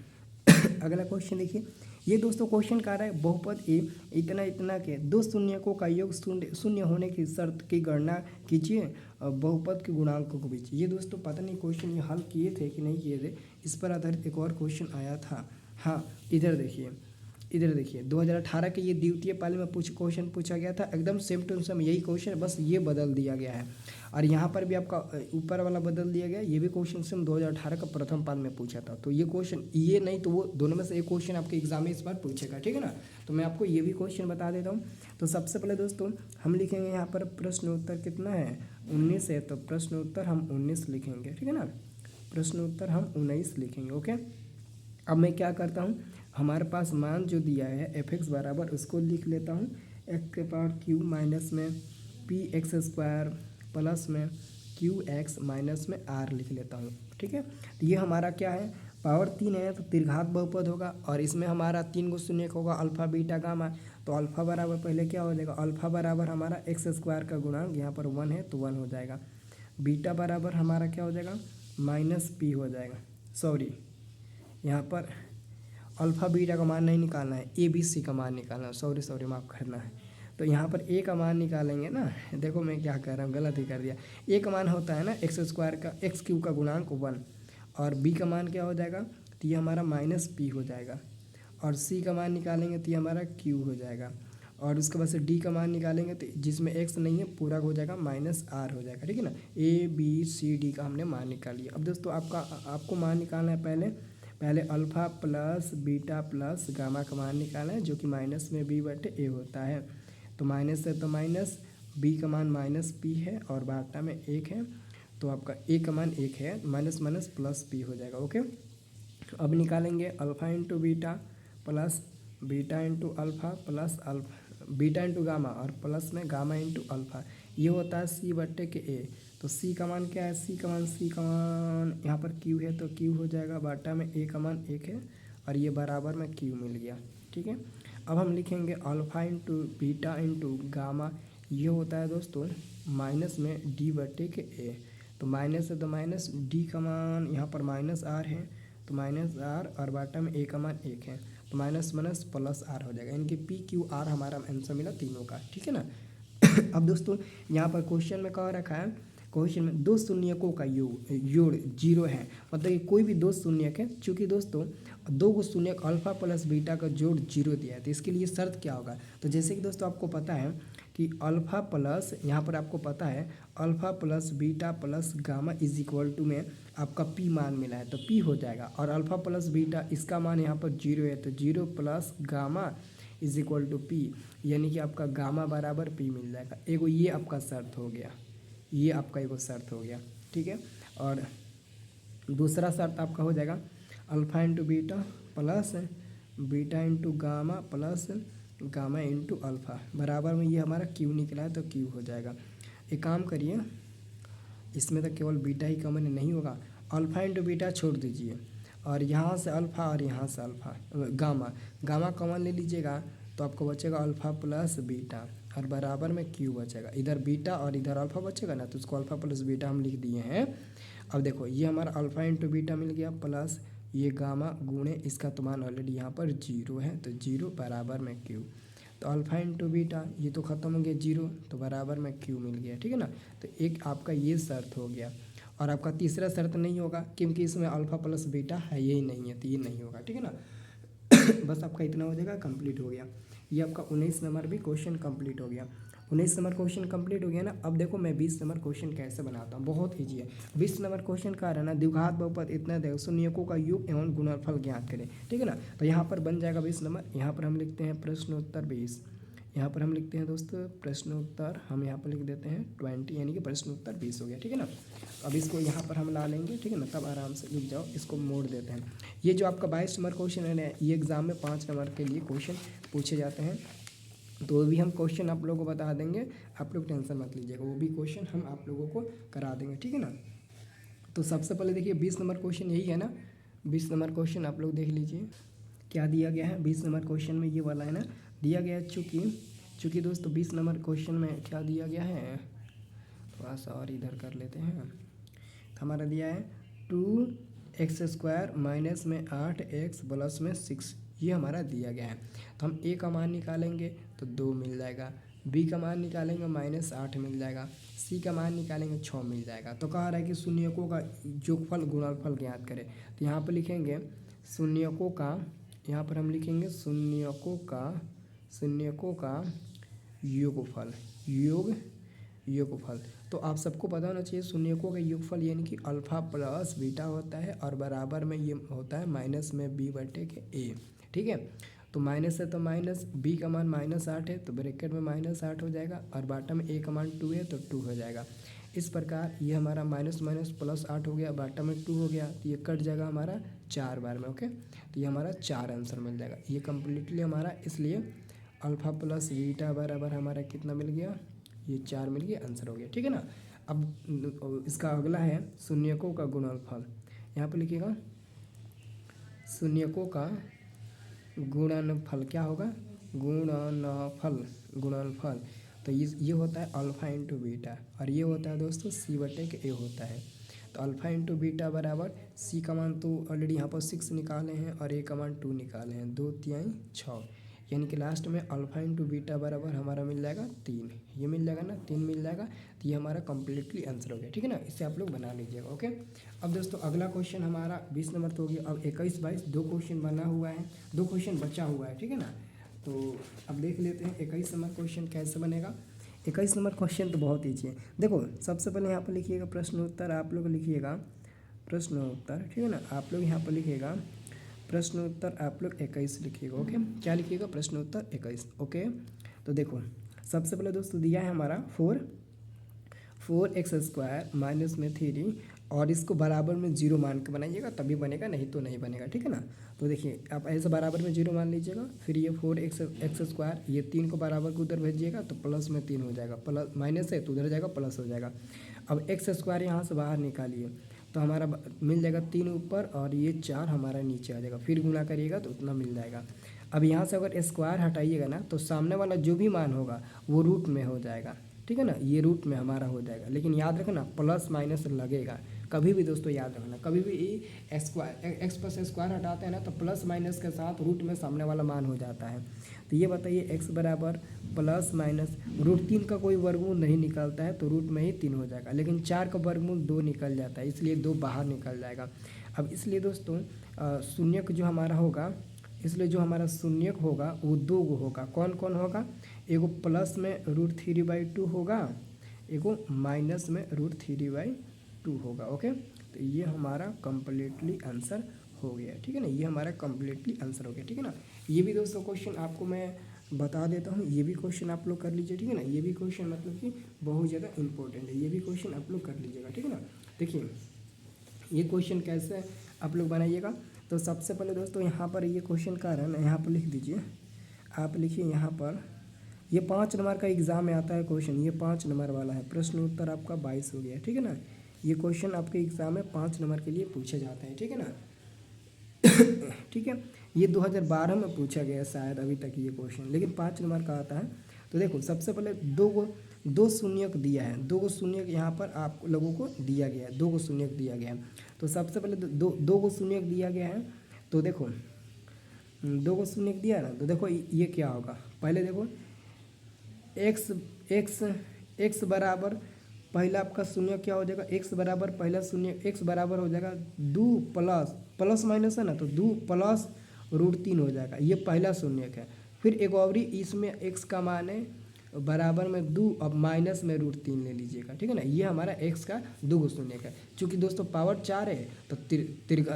अगला क्वेश्चन देखिए, ये दोस्तों क्वेश्चन कह रहा है बहुपद ए इतना इतना के दो शून्यकों का योग शून्य होने की शर्त की गणना कीजिए बहुपद के गुणांकों के बीच। ये दोस्तों पता नहीं क्वेश्चन ये हल किए थे कि नहीं किए थे, इस पर आधारित एक और क्वेश्चन आया था। हाँ इधर देखिए 2018 के ये द्वितीय पाली में क्वेश्चन पूछा गया था, एकदम सेम टू सेम यही क्वेश्चन, बस ये बदल दिया गया है और यहाँ पर भी आपका ऊपर वाला बदल दिया गया। ये भी क्वेश्चन सेम 2018 का प्रथम पाल में पूछा था, तो ये क्वेश्चन ये नहीं तो वो दोनों में से एक क्वेश्चन आपके एग्जाम में इस बार पूछेगा, ठीक है ना। तो मैं आपको ये भी क्वेश्चन बता देता हूँ। तो सबसे पहले दोस्तों हम लिखेंगे यहाँ पर प्रश्न उत्तर कितना है 19 है, तो प्रश्न उत्तर हम 19 लिखेंगे, ठीक है ना। प्रश्न उत्तर हम 19 लिखेंगे। ओके, अब मैं क्या करता हूँ, हमारे पास मान जो दिया है f(x) बराबर उसको लिख लेता हूँ x³ माइनस में px² प्लस में qx माइनस में r लिख लेता हूँ, ठीक है। तो ये हमारा क्या है, पावर 3 है तो त्रिघात बहुपद होगा और इसमें हमारा 3 गो शून्य होगा अल्फा बीटा गामा, तो अल्फ़ा बराबर पहले क्या हो जाएगा, अल्फ़ा बराबर हमारा एक्स स्क्वायर का गुणांक, यहाँ पर 1 है तो 1 हो जाएगा। बीटा बराबर हमारा क्या हो जाएगा, माइनस पी हो जाएगा। सॉरी, यहाँ पर अल्फ़ा बीटा का मान नहीं निकालना है, ए बी सी का मान निकालना है। सॉरी माफ़ करना है। तो यहाँ पर ए का मान निकालेंगे ना, देखो मैं क्या कर रहा हूँ, गलत ही कर दिया। ए का मान होता है ना एक्स स्क्वायर का एक्स क्यूब का गुणांक 1, और बी का मान क्या हो जाएगा, तो ये हमारा माइनस पी हो जाएगा, और सी का मान निकालेंगे तो ये हमारा क्यू हो जाएगा, और उसके बाद से डी का मान निकालेंगे तो जिसमें एक्स नहीं है पूरा हो जाएगा माइनस आर हो जाएगा। ठीक है ना, ए बी सी डी का हमने मान निकाल लिया। अब दोस्तों आपको मान निकालना है पहले alpha plus beta plus gamma का मान निकालना है, जो कि माइनस में बी बटे ए होता है। तो माइनस है तो माइनस, बी का मान माइनस पी है और बाटा में 1 है, तो आपका ए का मान 1 है, माइनस माइनस प्लस पी हो जाएगा। ओके, अब निकालेंगे alpha into beta plus beta into alpha plus beta into gamma और प्लस में गामा इंटू अल्फ़ा, ये होता है सी बट्टे के ए। तो सी का मान क्या है, सी का मान यहाँ पर क्यू है तो क्यू हो जाएगा, बाटा में ए का मान 1 है और ये बराबर में क्यू मिल गया। ठीक है, अब हम लिखेंगे alpha into beta into gamma, ये होता है दोस्तों माइनस में डी बटे के ए। तो माइनस है तो माइनस, डी का मान यहाँ पर माइनस आर है तो माइनस आर, और बाटा में ए का मान 1 है तो माइनस माइनस प्लस आर हो जाएगा। इनके पी क्यू आर हमारा आंसर मिला तीनों का। ठीक है ना। अब दोस्तों यहाँ पर क्वेश्चन में कह रखा है, क्वेश्चन में दो शून्यकों का जोड़ 0 है, मतलब कि कोई भी दो शून्यक है। चूँकि दोस्तों दो को शून्यक अल्फ़ा प्लस बीटा का जोड़ 0 दिया है, तो इसके लिए शर्त क्या होगा। तो जैसे कि दोस्तों आपको पता है कि अल्फ़ा प्लस, यहाँ पर आपको पता है alpha plus beta plus gamma is equal to में आपका पी मान मिला है तो पी हो जाएगा, और अल्फ़ा प्लस बीटा इसका मान यहाँ पर 0 है तो 0 plus gamma is equal to P, यानी कि आपका गामा बराबर पी मिल जाएगा। एगो ये आपका शर्त हो गया, ये आपका एगो शर्त हो गया। ठीक है, और दूसरा शर्त आपका हो जाएगा alpha into beta plus beta into gamma plus gamma into alpha, बराबर में ये हमारा क्यू निकला है तो क्यू हो जाएगा। एक काम करिए, इसमें तो केवल बीटा ही कॉमन नहीं होगा, अल्फ़ा इंटू बीटा छोड़ दीजिए और यहाँ से अल्फ़ा और यहाँ से अल्फ़ा गामा कॉमन ले लीजिएगा तो आपको बचेगा अल्फ़ा प्लस बीटा और बराबर में क्यू बचेगा। इधर बीटा और इधर अल्फ़ा बचेगा ना, तो उसको अल्फ़ा प्लस बीटा हम लिख दिए हैं। अब देखो ये हमारा अल्फ़ा इंटू बीटा मिल गया प्लस ये गामा गुणे इसका तो मान ऑलरेडी यहाँ पर 0 है तो 0 बराबर में क्यू। तो अल्फ़ा इंटू बीटा ये तो ख़त्म हो गया 0 तो बराबर में क्यू मिल गया। ठीक है ना, तो एक आपका ये शर्त हो गया, और आपका तीसरा शर्त नहीं होगा क्योंकि इसमें अल्फ़ा प्लस बीटा है यही नहीं है तो ये नहीं होगा। ठीक है ना। बस आपका इतना हो जाएगा, कंप्लीट हो गया। ये आपका 19 नंबर भी क्वेश्चन कंप्लीट हो गया। 19 नंबर क्वेश्चन कंप्लीट हो गया ना। अब देखो मैं 20 नंबर क्वेश्चन कैसे बनाता हूँ, बहुत ईजी है। 20 नंबर क्वेश्चन का है ना, द्विघात बहुपद इतना दे शून्यकों का योग एवं गुणनफल ज्ञात करें। ठीक है ना, तो यहाँ पर बन जाएगा 20 नंबर। यहाँ पर हम लिखते हैं प्रश्नोत्तर 20, यहाँ पर हम लिखते हैं दोस्तों प्रश्नोत्तर, हम यहाँ पर लिख देते हैं 20, यानी कि प्रश्नोत्तर 20 हो गया। ठीक है ना, अब इसको यहाँ पर हम ला लेंगे। ठीक है ना, तब आराम से लिख जाओ, इसको मोड़ देते हैं। ये जो आपका 22 नंबर क्वेश्चन है ना, ये एग्जाम में 5 नंबर के लिए क्वेश्चन पूछे जाते हैं, तो वो भी हम क्वेश्चन आप लोगों को बता देंगे, आप लोग टेंशन मत लीजिएगा, वो भी क्वेश्चन हम आप लोगों को करा देंगे। ठीक है ना, तो सबसे पहले देखिए 20 नंबर क्वेश्चन यही है ना। 20 नंबर क्वेश्चन आप लोग देख लीजिए क्या दिया गया है। 20 नंबर क्वेश्चन में ये वाला है ना दिया गया है, चूँकि दोस्तों 20 नंबर क्वेश्चन में क्या दिया गया है, थोड़ा सा और इधर कर लेते हैं। तो हमारा दिया है 2x² माइनस में 8x प्लस में 6, ये हमारा दिया गया है। तो हम a का मान निकालेंगे तो 2 मिल जाएगा, b का मान निकालेंगे -8 मिल जाएगा, c का मान निकालेंगे 6 मिल जाएगा। तो कह रहा है कि शून्यकों का योगफल गुणनफल ज्ञात करें। तो यहाँ पर लिखेंगे शून्यकों का, यहाँ पर हम लिखेंगे शून्यकों का योगफल। तो आप सबको पता होना चाहिए शून्यकों का योगफल यानी कि अल्फ़ा प्लस बीटा होता है और बराबर में ये होता है माइनस में b बटे के a। ठीक है, तो माइनस है तो माइनस, b का मान -8 है तो ब्रैकेट में -8 हो जाएगा, और बाटा में a का मान 2 है तो 2 हो जाएगा। इस प्रकार ये हमारा माइनस माइनस प्लस 8 हो गया, बाटा में 2 हो गया, तो ये कट जाएगा हमारा 4 बार में। ओके, तो ये हमारा 4 आंसर मिल जाएगा। ये कम्प्लीटली हमारा, इसलिए अल्फ़ा प्लस बीटा बराबर हमारा कितना मिल गया, ये 4 मिल गया, आंसर हो गया। ठीक है ना। अब इसका अगला है शून्यकों का गुणनफल। यहाँ पर लिखिएगा शून्यकों का गुणनफल क्या होगा, गुणनफल। तो ये होता है अल्फ़ा इंटू बीटा, और ये होता है दोस्तों C/A होता है। तो अल्फ़ा इंटू बीटा बराबर C का मान तो ऑलरेडी यहाँ पर 6 निकाले हैं और A का मान 2 निकाले हैं, 2 तिहाई 6, यानी कि लास्ट में अल्फ़ा इंटू बीटा बराबर हमारा मिल जाएगा 3। ये मिल जाएगा ना, 3 मिल जाएगा, तो ये हमारा कम्प्लीटली आंसर हो गया। ठीक है ना, इससे आप लोग बना लीजिएगा। ओके, अब दोस्तों अगला क्वेश्चन हमारा 20 नंबर तो हो गया। अब 21, 22 2 क्वेश्चन बना हुआ है, 2 क्वेश्चन बचा हुआ है। ठीक है ना, तो अब देख लेते हैं 21 नंबर क्वेश्चन कैसे बनेगा। 21 नंबर क्वेश्चन तो बहुत ईजी है। देखो सबसे पहले यहाँ पर लिखिएगा प्रश्न उत्तर, आप लोग लिखिएगा प्रश्न उत्तर। ठीक है ना, आप लोग यहाँ पर लिखिएगा प्रश्न उत्तर, आप लोग 21 लिखिएगा। ओके, क्या लिखिएगा, प्रश्न उत्तर 21। ओके, तो देखो सबसे पहले दोस्तों दिया है हमारा 4x² माइनस में 3, और इसको बराबर में 0 मान के बनाइएगा तभी बनेगा, नहीं तो नहीं बनेगा। ठीक है ना, तो देखिए आप ऐसे बराबर में 0 मान लीजिएगा, फिर ये 4x², ये 3 को बराबर को उधर भेजिएगा तो प्लस में 3 हो जाएगा, प्लस माइनस है तो उधर जाएगा प्लस हो जाएगा। अब x² यहाँ से बाहर निकालिए तो हमारा मिल जाएगा 3 ऊपर, और ये 4 हमारा नीचे आ जाएगा, फिर गुना करिएगा तो उतना मिल जाएगा। अब यहाँ से अगर स्क्वायर हटाइएगा ना तो सामने वाला जो भी मान होगा वो रूट में हो जाएगा। ठीक है ना, ये रूट में हमारा हो जाएगा, लेकिन याद रखना प्लस माइनस लगेगा कभी भी दोस्तों, याद रखना कभी भी एक्स प्लस स्क्वायर हटाते हैं ना तो प्लस माइनस के साथ रूट में सामने वाला मान हो जाता है। तो ये बताइए x बराबर प्लस माइनस √3 का कोई वर्गमूल नहीं निकलता है तो रूट में ही 3 हो जाएगा, लेकिन 4 का वर्गमूल 2 निकल जाता है, इसलिए 2 बाहर निकल जाएगा। अब इसलिए दोस्तों शून्यक जो हमारा होगा, इसलिए जो हमारा शून्यक होगा वो 2 गो होगा। कौन कौन होगा, एगो प्लस में √3/2 होगा, एगो माइनस में √3/2 होगा। ओके, तो ये हमारा कम्प्लीटली आंसर हो गया। ठीक है ना, ये हमारा कम्प्लीटली आंसर हो गया। ठीक है ना, ये भी दोस्तों क्वेश्चन आपको मैं बता देता हूँ, ये भी क्वेश्चन आप लोग कर लीजिए। ठीक है ना, ये भी क्वेश्चन मतलब कि बहुत ज़्यादा इंपॉर्टेंट है, ये भी क्वेश्चन आप लोग कर लीजिएगा। ठीक है ना, देखिए ये क्वेश्चन कैसे आप लोग बनाइएगा। तो सबसे पहले दोस्तों यहाँ पर ये क्वेश्चन का रन यहाँ पर लिख दीजिए, आप लिखिए यहाँ पर, ये 5 नंबर का एग्ज़ाम में आता है क्वेश्चन, ये 5 नंबर वाला है, प्रश्न उत्तर आपका 22 हो गया। ठीक है ना, ये क्वेश्चन आपके एग्ज़ाम में 5 नंबर के लिए पूछे जाते हैं। ठीक है ना, ठीक है, ये 2012 में पूछा गया शायद अभी तक ये क्वेश्चन, लेकिन 5 नंबर का आता है। तो देखो सबसे पहले दो शून्यक दिया है, 2 गो शून्यक यहाँ पर आप लोगों को दिया गया है, 2 गो शून्यक दिया गया है। तो सबसे पहले दो गो शून्यक दिया गया है, तो देखो 2 गो शून्यक दिया ना, तो देखो ये क्या होगा, पहले देखो x बराबर पहला आपका शून्य क्या हो जाएगा, x बराबर पहला शून्य x बराबर हो जाएगा 2 प्लस माइनस है ना, तो 2 प्लस √3 हो जाएगा, ये पहला शून्य है। फिर एक और इसमें x का मान है बराबर में 2, अब माइनस में √3 ले लीजिएगा। ठीक है ना, ये हमारा x का 2 गो शून्य है। चूँकि दोस्तों पावर 4 है तो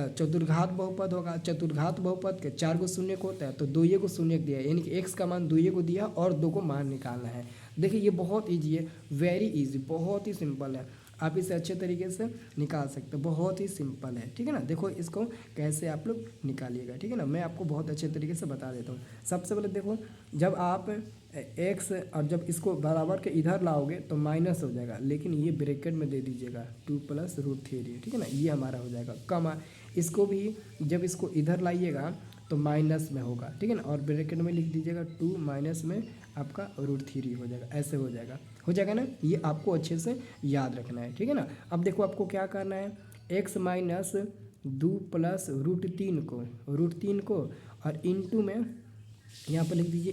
चतुर्घात बहुपद होगा, चतुर्घात बहुपद के 4 गो शून्य होता है, तो 2 गो शून्य दिया है, यानी कि x का मान 2 को दिया और 2 को मान निकालना है। देखिए ये बहुत ईजी है, वेरी इजी, बहुत ही सिंपल है, आप इसे अच्छे तरीके से निकाल सकते हो, बहुत ही सिंपल है। ठीक है ना, देखो इसको कैसे आप लोग निकालिएगा। ठीक है ना, मैं आपको बहुत अच्छे तरीके से बता देता हूँ। सबसे पहले देखो जब आप x और जब इसको बराबर के इधर लाओगे तो माइनस हो जाएगा, लेकिन ये ब्रैकेट में दे दीजिएगा 2 प्लस √3। ठीक है ना, ये हमारा हो जाएगा कम। इसको भी जब इसको इधर लाइएगा तो माइनस में होगा। ठीक है ना, और ब्रैकेट में लिख दीजिएगा 2 माइनस में आपका √3 हो जाएगा, ऐसे हो जाएगा ना, ये आपको अच्छे से याद रखना है। ठीक है ना, अब देखो आपको क्या करना है, x माइनस 2 प्लस √3 को और इंटू में यहाँ पर लिख दीजिए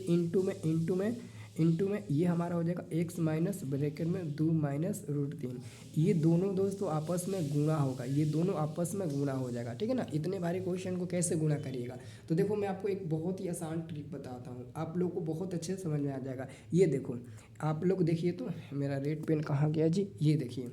इंटू में ये हमारा हो जाएगा x माइनस ब्रैकेट में 2 माइनस √3। ये दोनों दोस्तों आपस में गुणा होगा, ये दोनों आपस में गुणा हो जाएगा। ठीक है ना, इतने भारी क्वेश्चन को कैसे गुणा करिएगा, तो देखो मैं आपको एक बहुत ही आसान ट्रिक बताता हूँ, आप लोग को बहुत अच्छे से समझ में आ जाएगा। ये देखो आप लोग देखिए, तो मेरा रेड पेन कहाँ गया जी, ये देखिए,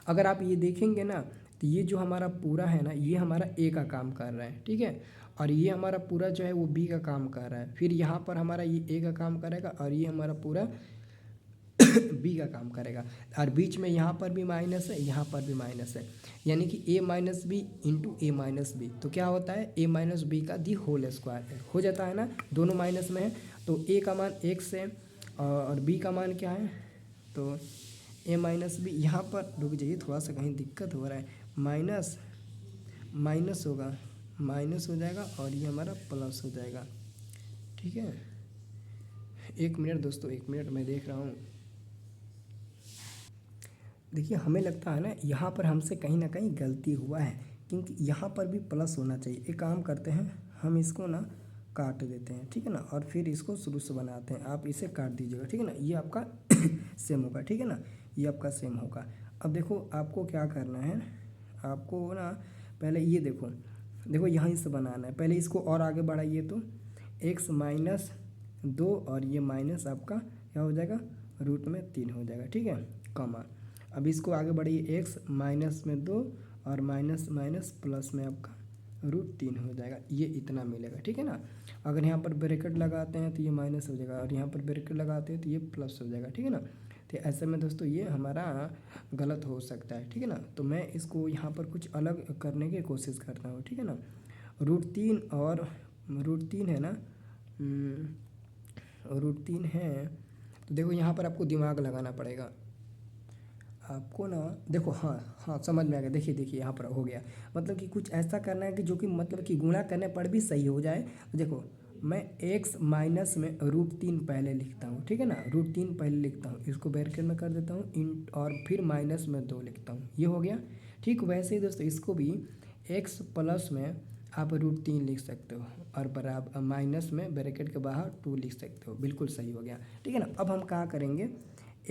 अगर आप ये देखेंगे ना तो ये जो हमारा पूरा है ना, ये हमारा a का काम कर रहा है। ठीक है, और ये हमारा पूरा जो है वो b का काम कर रहा है, फिर यहाँ पर हमारा ये a का काम करेगा और ये हमारा पूरा b का काम करेगा, और बीच में यहाँ पर भी माइनस है, यहाँ पर भी माइनस है, यानी कि a minus B into a minus B, तो क्या होता है a माइनस बी का दी होल स्क्वायर हो जाता है ना, दोनों माइनस में है। तो a का मान x है और b का मान क्या है, तो a माइनस बी, यहाँ पर रुक जाइए थोड़ा सा कहीं दिक्कत हो रहा है, माइनस होगा, माइनस हो जाएगा और ये हमारा प्लस हो जाएगा। ठीक है। 1 मिनट दोस्तों, 1 मिनट मैं देख रहा हूँ। देखिए हमें लगता है ना यहाँ पर हमसे कहीं ना कहीं गलती हुआ है, क्योंकि यहाँ पर भी प्लस होना चाहिए। एक काम करते हैं, हम इसको ना काट देते हैं, ठीक है ना, और फिर इसको शुरू से बनाते हैं। आप इसे काट दीजिएगा, ठीक है ना, ये आपका सेम होगा, ठीक है ना, ये आपका सेम होगा। अब देखो आपको क्या करना है, आपको ना पहले ये देखो, देखो यहाँ से बनाना है। पहले इसको और आगे बढ़ाइए तो x-2 और ये माइनस आपका क्या हो जाएगा, √3 हो जाएगा, ठीक है, कॉमा। अब इसको आगे बढ़िए, x-2 और माइनस माइनस प्लस में आपका √3 हो जाएगा, ये इतना मिलेगा, ठीक है ना। अगर यहाँ पर ब्रैकेट लगाते हैं तो ये माइनस हो जाएगा, और यहाँ पर ब्रैकेट लगाते हैं तो ये प्लस हो जाएगा, ठीक है ना। तो ऐसे में दोस्तों ये हमारा गलत हो सकता है, ठीक है ना। तो मैं इसको यहाँ पर कुछ अलग करने की कोशिश करता हूँ, ठीक है ना। √3 और √3 है ना, √3 है, तो देखो यहाँ पर आपको दिमाग लगाना पड़ेगा आपको ना। देखो हाँ हाँ समझ में आ गया, देखिए देखिए यहाँ पर हो गया। मतलब कि कुछ ऐसा करना है कि जो कि मतलब कि गुणा करने पर भी सही हो जाए। तो देखो मैं x माइनस में √3 पहले लिखता हूँ, ठीक है ना, √3 पहले लिखता हूँ, इसको ब्रैकेट में कर देता हूँ इन, और फिर माइनस में 2 लिखता हूँ, ये हो गया। ठीक वैसे ही दोस्तों इसको भी x प्लस में आप √3 लिख सकते हो, और बराबर माइनस में ब्रैकेट के बाहर 2 लिख सकते हो, बिल्कुल सही हो गया, ठीक है ना। अब हम क्या करेंगे,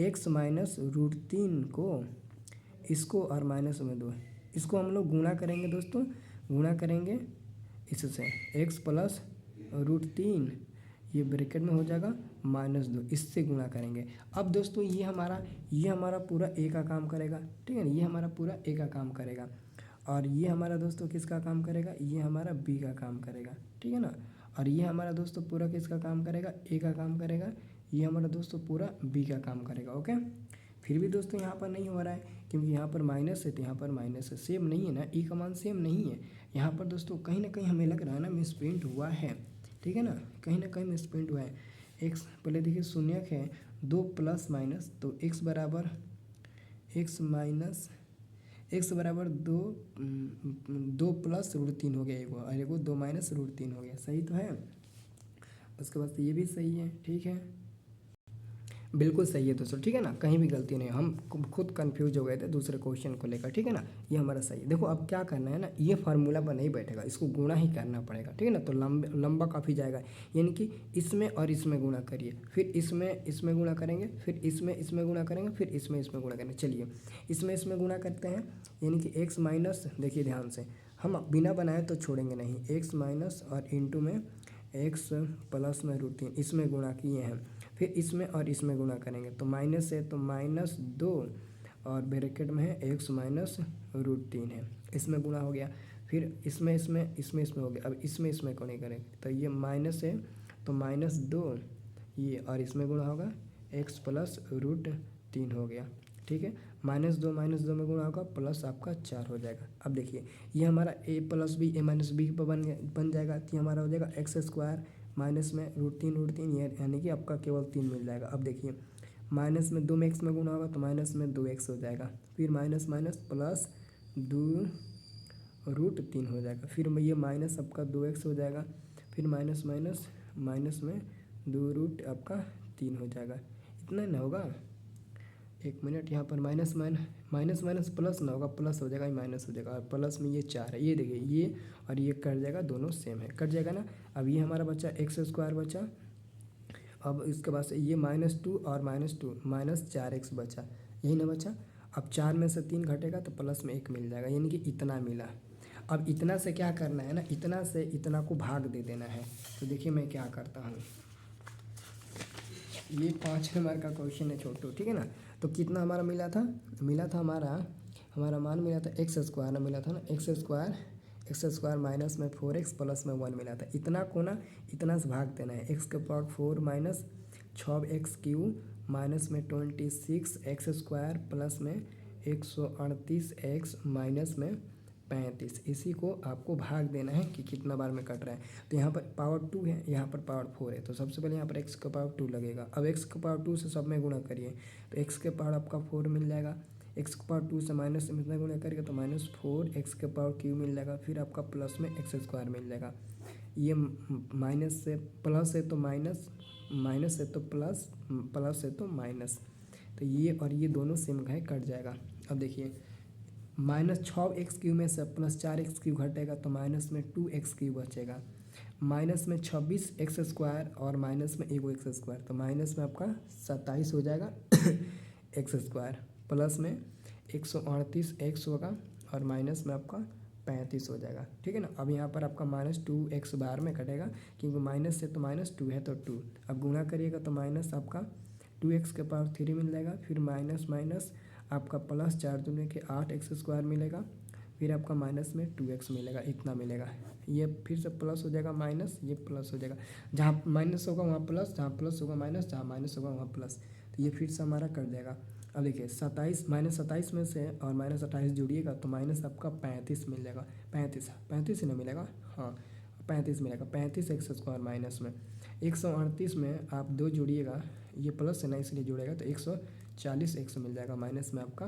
x माइनस √3 को, इसको और माइनस में 2, इसको हम लोग गुणा करेंगे दोस्तों, गुणा करेंगे इससे, x प्लस √3 ये ब्रैकेट में हो जाएगा -2, इससे गुणा करेंगे। अब दोस्तों ये हमारा पूरा a का काम करेगा, ठीक है ना, ये हमारा पूरा a का काम करेगा, और ये हमारा दोस्तों किसका काम करेगा, ये हमारा b का काम करेगा, ठीक है ना। और ये हमारा दोस्तों पूरा किसका काम करेगा, a का काम करेगा, ये हमारा दोस्तों पूरा b का काम करेगा, ओके। फिर भी दोस्तों यहाँ पर नहीं हो रहा है, क्योंकि यहाँ पर माइनस है तो यहाँ पर माइनस है, सेम नहीं है ना, e का मान सेम नहीं है। यहाँ पर दोस्तों कहीं ना कहीं हमें लग रहा है ना मिसप्रिंट हुआ है, ठीक है ना, कहीं ना कहीं मिसप्रिंट हुआ है। x पहले देखिए शून्यक है, 2 प्लस माइनस, तो x बराबर दो प्लस √3 हो गया, एगो 2 माइनस √3 हो गया, सही तो है। उसके बाद ये भी सही है, ठीक है, बिल्कुल सही है दोस्तों, ठीक है ना, कहीं भी गलती नहीं, हम खुद कंफ्यूज हो गए थे दूसरे क्वेश्चन को लेकर, ठीक है ना। ये हमारा सही है। देखो अब क्या करना है ना, ये फार्मूला पर नहीं बैठेगा, इसको गुणा ही करना पड़ेगा, ठीक है ना। तो लंबा काफ़ी जाएगा, यानी कि इसमें और इसमें गुणा करिए, फिर इसमें गुणा करेंगे, फिर इसमें गुणा करेंगे, फिर इसमें गुणा करेंगे। चलिए इसमें गुणा करते हैं, यानी कि x माइनस, देखिए ध्यान से, हम बिना बनाए तो छोड़ेंगे नहीं, x माइनस और इंटू में x प्लस में √3, इसमें गुणा किए हैं, फिर इसमें और इसमें गुणा करेंगे, तो माइनस है तो -2, और ब्रैकेट में है x माइनस √3 है, इसमें गुणा हो गया, फिर इसमें हो गया। अब इसमें को नहीं करेंगे, तो ये माइनस है तो -2, ये और इसमें गुणा होगा, x प्लस √3 हो गया, ठीक है। -2 में गुणा होगा, प्लस आपका 4 हो जाएगा। अब देखिए ये हमारा a plus B, a minus B पर बन जाएगा, तो ये हमारा हो जाएगा x² माइनस में √3 ये, यानी कि आपका केवल 3 मिल जाएगा। अब देखिए माइनस में 2 में x में गुणा होगा, तो माइनस में 2x हो जाएगा, फिर माइनस माइनस प्लस 2 √3 हो जाएगा, फिर ये माइनस आपका 2x हो जाएगा, फिर माइनस में 2 आपका 3 हो जाएगा, इतना ना होगा। 1 मिनट, यहाँ पर माइनस प्लस ना होगा, प्लस हो जाएगा, माइनस हो जाएगा, और प्लस में ये 4 है, ये देखिए ये और ये कट जाएगा, दोनों सेम है, कट जाएगा ना। अब ये हमारा बचा x² बचा, अब इसके बाद से ये -2 और -2 -4x बचा, यही ना बचा। अब 4 में से 3 घटेगा तो प्लस में 1 मिल जाएगा, यानी कि इतना मिला। अब इतना से क्या करना है ना, इतना से इतना को भाग दे देना है। तो देखिए मैं क्या करता हूँ, ये 5 नंबर का क्वेश्चन है छोटू, ठीक है ना। तो कितना हमारा मिला था हमारा मान मिला था x² ना, मिला था ना x² माइनस में 4x प्लस में 1 मिला था। इतना को ना इतना से भाग देना है, x के पावर 4 माइनस 6x³ माइनस में 26x² प्लस में 138x माइनस में 35, इसी को आपको भाग देना है कि कितना बार में कट रहा है। तो यहाँ पर पावर 2 है, यहाँ पर पावर 4 है, तो सबसे पहले यहाँ पर x का पावर 2 लगेगा। अब x का पावर 2 से सब में गुणा करिए, तो x के पावर आपका 4 मिल जाएगा, x के पावर 2 से माइनस में इतना गुणा करेगा तो -4 x के पावर क्यू मिल जाएगा, फिर आपका प्लस में x² मिल जाएगा, ये माइनस से प्लस है तो माइनस, माइनस है तो प्लस, प्लस है तो माइनस, तो ये और ये दोनों सेम है, कट जाएगा। अब देखिए -6x³ में से +4x³ घटेगा तो माइनस में 2x³ बचेगा। माइनस में 26x² और माइनस में 1x², तो माइनस में आपका 27 हो जाएगा x², प्लस में 138x होगा और माइनस में आपका 35 हो जाएगा। ठीक है ना। अब यहाँ पर आपका -2x बार में कटेगा, क्योंकि माइनस से तो -2 है तो 2, अब गुणा करिएगा तो माइनस आपका 2x³ मिल जाएगा, फिर माइनस माइनस आपका प्लस 4×8x² मिलेगा, फिर आपका माइनस में 2x मिलेगा, इतना मिलेगा। ये फिर से प्लस हो जाएगा माइनस, ये प्लस हो जाएगा, जहाँ माइनस होगा वहाँ प्लस, जहाँ प्लस होगा माइनस, जहाँ माइनस होगा वहाँ प्लस, तो ये फिर से हमारा कट जाएगा। अब देखिए 27 -27 में से और -28 जोड़िएगा तो माइनस आपका 35 मिल जाएगा, 35 ही ना मिलेगा, हाँ 35 मिलेगा, 35x² माइनस में 138 में आप 2 जोड़िएगा, ये प्लस है ना इसलिए जोड़ेगा तो 140x मिल जाएगा, माइनस में आपका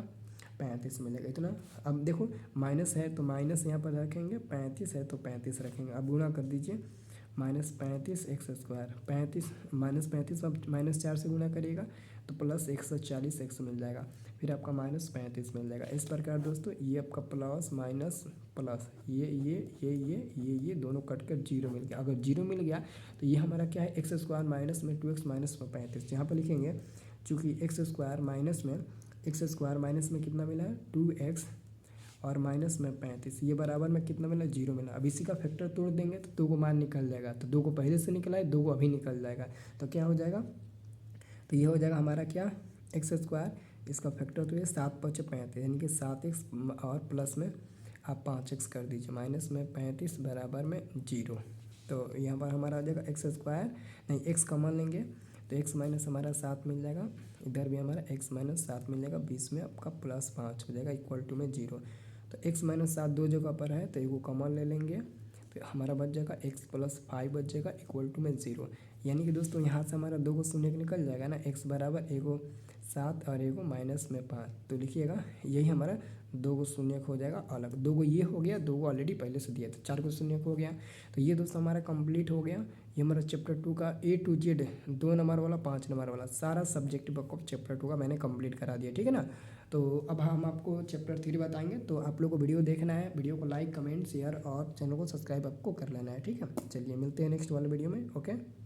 35 मिलेगा, इतना। अब देखो माइनस है तो माइनस यहाँ पर रखेंगे, 35 है तो 35 रखेंगे, अब गुणा कर दीजिए, -35x², 35 -35 अब -4 से गुणा करिएगा तो प्लस 140x मिल जाएगा, फिर आपका -35 मिल जाएगा। इस प्रकार दोस्तों ये आपका प्लस माइनस प्लस ये दोनों कट कर 0 मिल गया। अगर 0 मिल गया तो ये हमारा क्या है, x² माइनस में 2x माइनस में 35, यहाँ पर लिखेंगे चूँकि x² माइनस में कितना मिला है 2x और माइनस में 35, ये बराबर में कितना मिला 0 मिला। अब इसी का फैक्टर तोड़ देंगे तो 2 को मान निकल जाएगा, तो 2 को पहले से निकला है, 2 को अभी निकल जाएगा, तो क्या हो जाएगा, तो ये हो जाएगा हमारा क्या x², इसका फैक्टर तो ये 7×5 = 35, यानी कि 7x और प्लस में आप 5x कर दीजिए, माइनस में 35 बराबर में 0, तो यहाँ पर हमारा आ जाएगा x² नहीं x कॉमन लेंगे तो x माइनस हमारा 7 मिल जाएगा, इधर भी हमारा x माइनस 7 मिल जाएगा, 20 में आपका +5 हो जाएगा इक्वल टू में 0, तो x माइनस 7 दो जगह पर है तो एगो कॉमन ले लेंगे, तो हमारा बच जाएगा x + 5 बच जाएगा इक्वल टू में 0, यानी कि दोस्तों यहाँ से हमारा 2 को शून्य निकल जाएगा ना, x बराबर एगो 7 और एगो माइनस में 5, तो लिखिएगा यही हमारा 2 को शून्य हो जाएगा अलग, 2 को ये हो गया, 2 को ऑलरेडी पहले से दिया था, 4 को शून्य हो गया। तो ये दोस्तों हमारा कंप्लीट हो गया, ये हमारा चैप्टर 2 का A to Z 2 नंबर वाला 5 नंबर वाला सारा सब्जेक्ट बुक ऑफ चैप्टर 2 का मैंने कंप्लीट करा दिया। ठीक है ना। तो अब हम आपको चैप्टर 3 बताएंगे, तो आप लोग को वीडियो देखना है, वीडियो को लाइक कमेंट शेयर और चैनल को सब्सक्राइब आपको कर लेना है। ठीक है, चलिए मिलते हैं नेक्स्ट वाले वीडियो में। ओके।